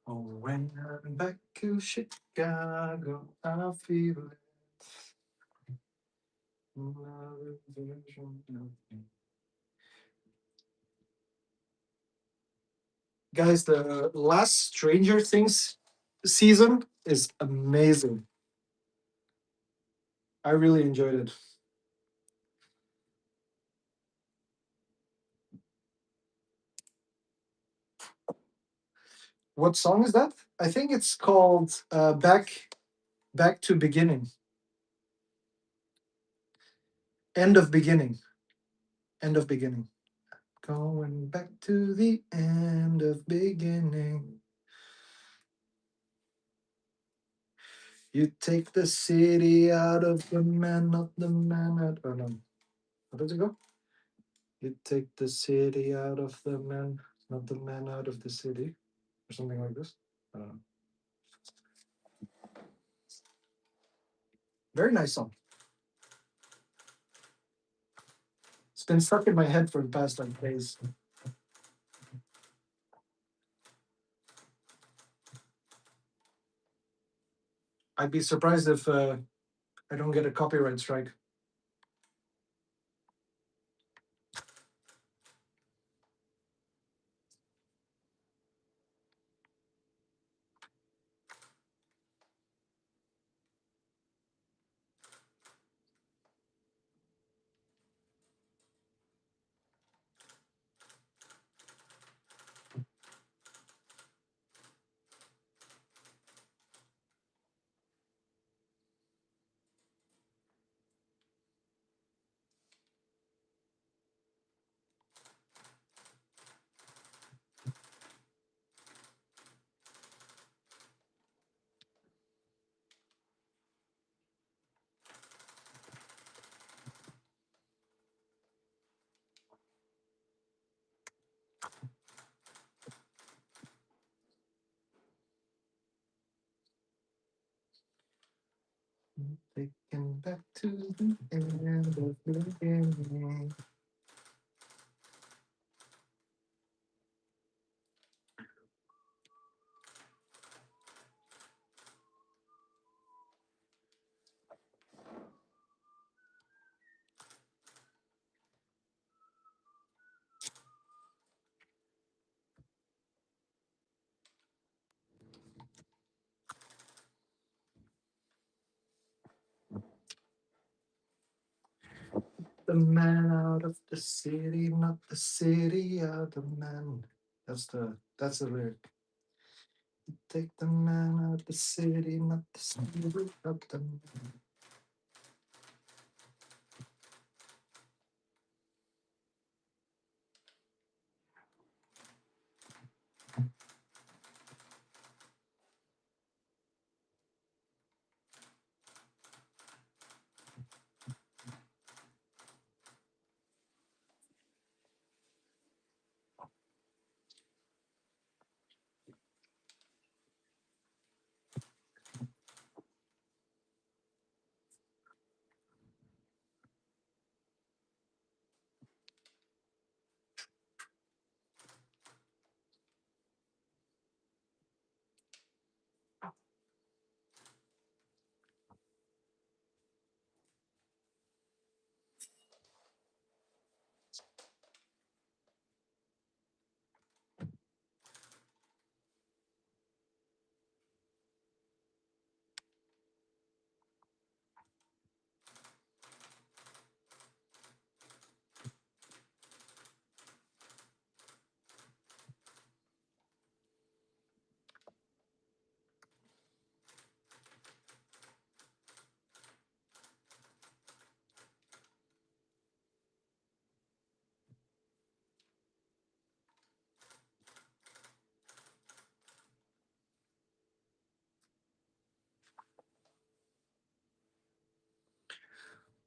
Speaker 1: Oh, when I'm back to Chicago, I feel it. Another version of me. Guys, the last Stranger Things season is amazing. I really enjoyed it. What song is that? I think it's called Back to Beginning. End of Beginning. End of Beginning. Going back to the end of beginning. You take the city out of the man, not the man out. Oh no. How does it go? You take the city out of the man, not the man out of the city. Or something like this. I don't know. Very nice song. It's been stuck in my head for the past like days. I'd be surprised if I don't get a copyright strike. Taken back to the end of the beginning. The man out of the city, not the city out the man. That's the lyric. Take the man out of the city, not the city out the man.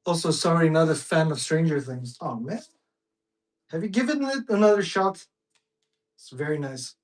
Speaker 1: Also, sorry, not a fan of Stranger Things. Oh man, have you given it another shot? It's very nice.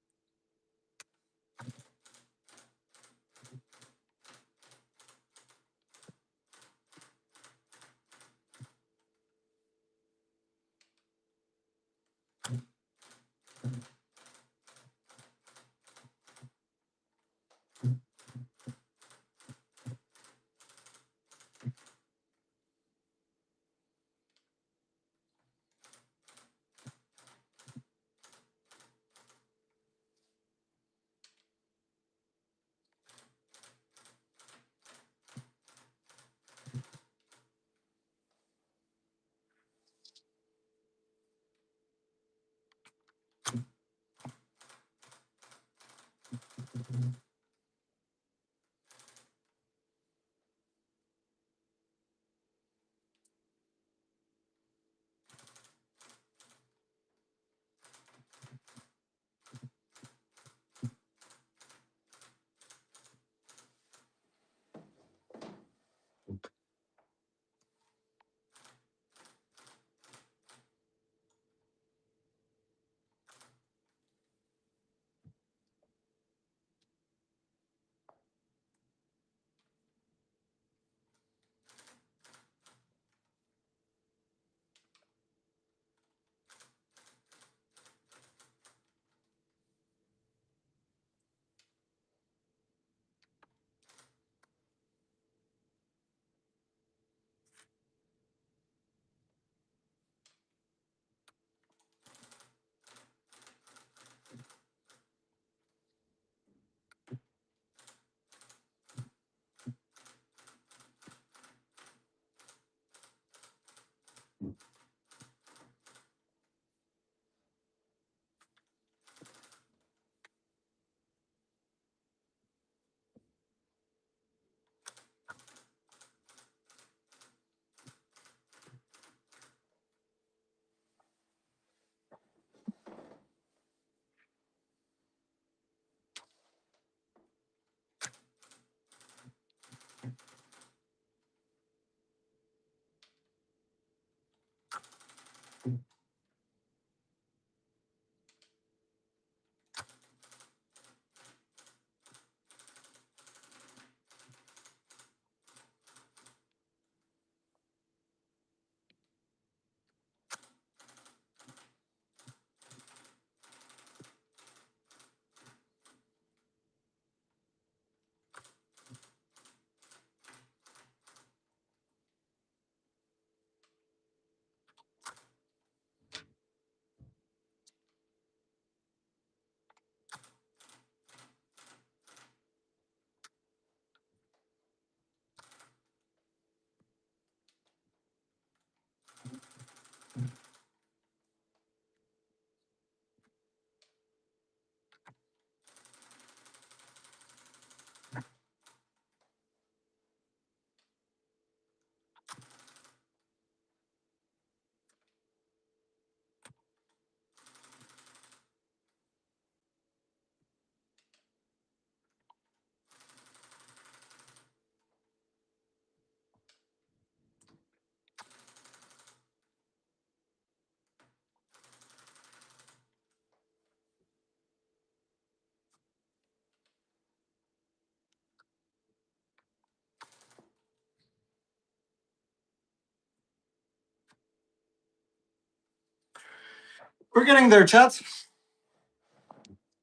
Speaker 1: We're getting there, chat.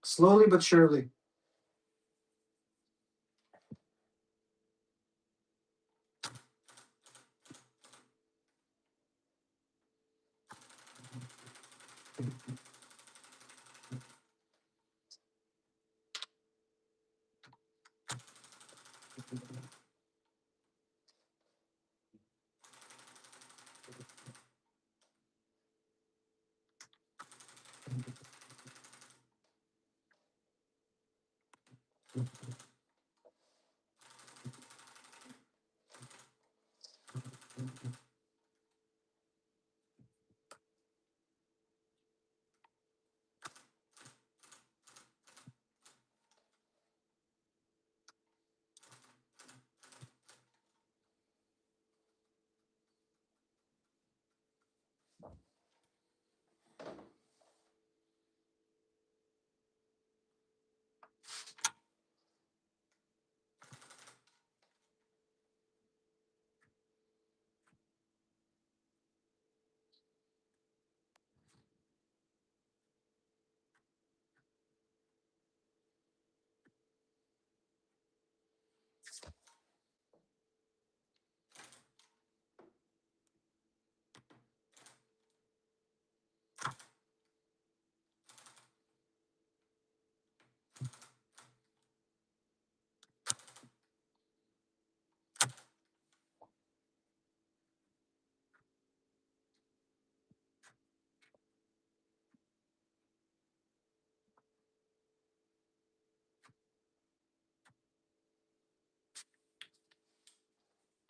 Speaker 1: Slowly but surely.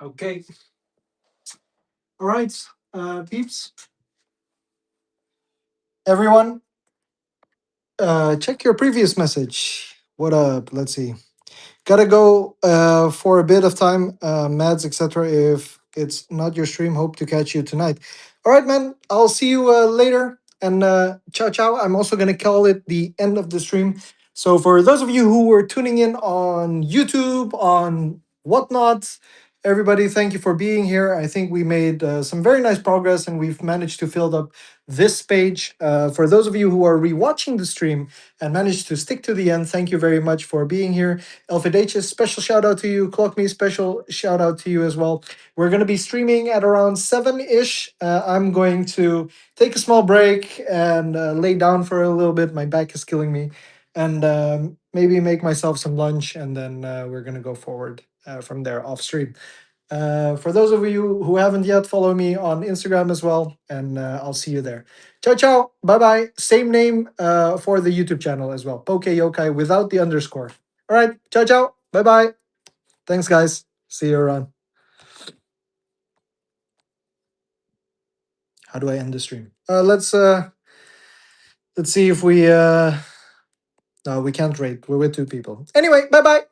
Speaker 1: Okay. All right, peeps. Everyone, check your previous message. What up? Let's see. Gotta go for a bit of time, Mads, etc. If it's not your stream, hope to catch you tonight. All right, man. I'll see you later. And ciao, ciao. I'm also gonna call it the end of the stream. So for those of you who were tuning in on YouTube, on whatnot, everybody, thank you for being here. I think we made some very nice progress, and we've managed to fill up this page. For those of you who are rewatching the stream and managed to stick to the end, thank you very much for being here. Elfidacious, special shout out to you. Clock Me, special shout out to you as well. We're going to be streaming at around 7-ish. I'm going to take a small break and lay down for a little bit. My back is killing me. And maybe make myself some lunch, and then we're going to go forward from there off stream. For those of you who haven't yet, follow me on Instagram as well, and I'll see you there. Ciao, ciao. Bye bye. Same name for the YouTube channel as well. Poke Yokai without the underscore. All right. Ciao, ciao. Bye bye. Thanks, guys. See you around. How do I end the stream? Let's see if we no, we can't rate. We're with two people. Anyway, bye bye.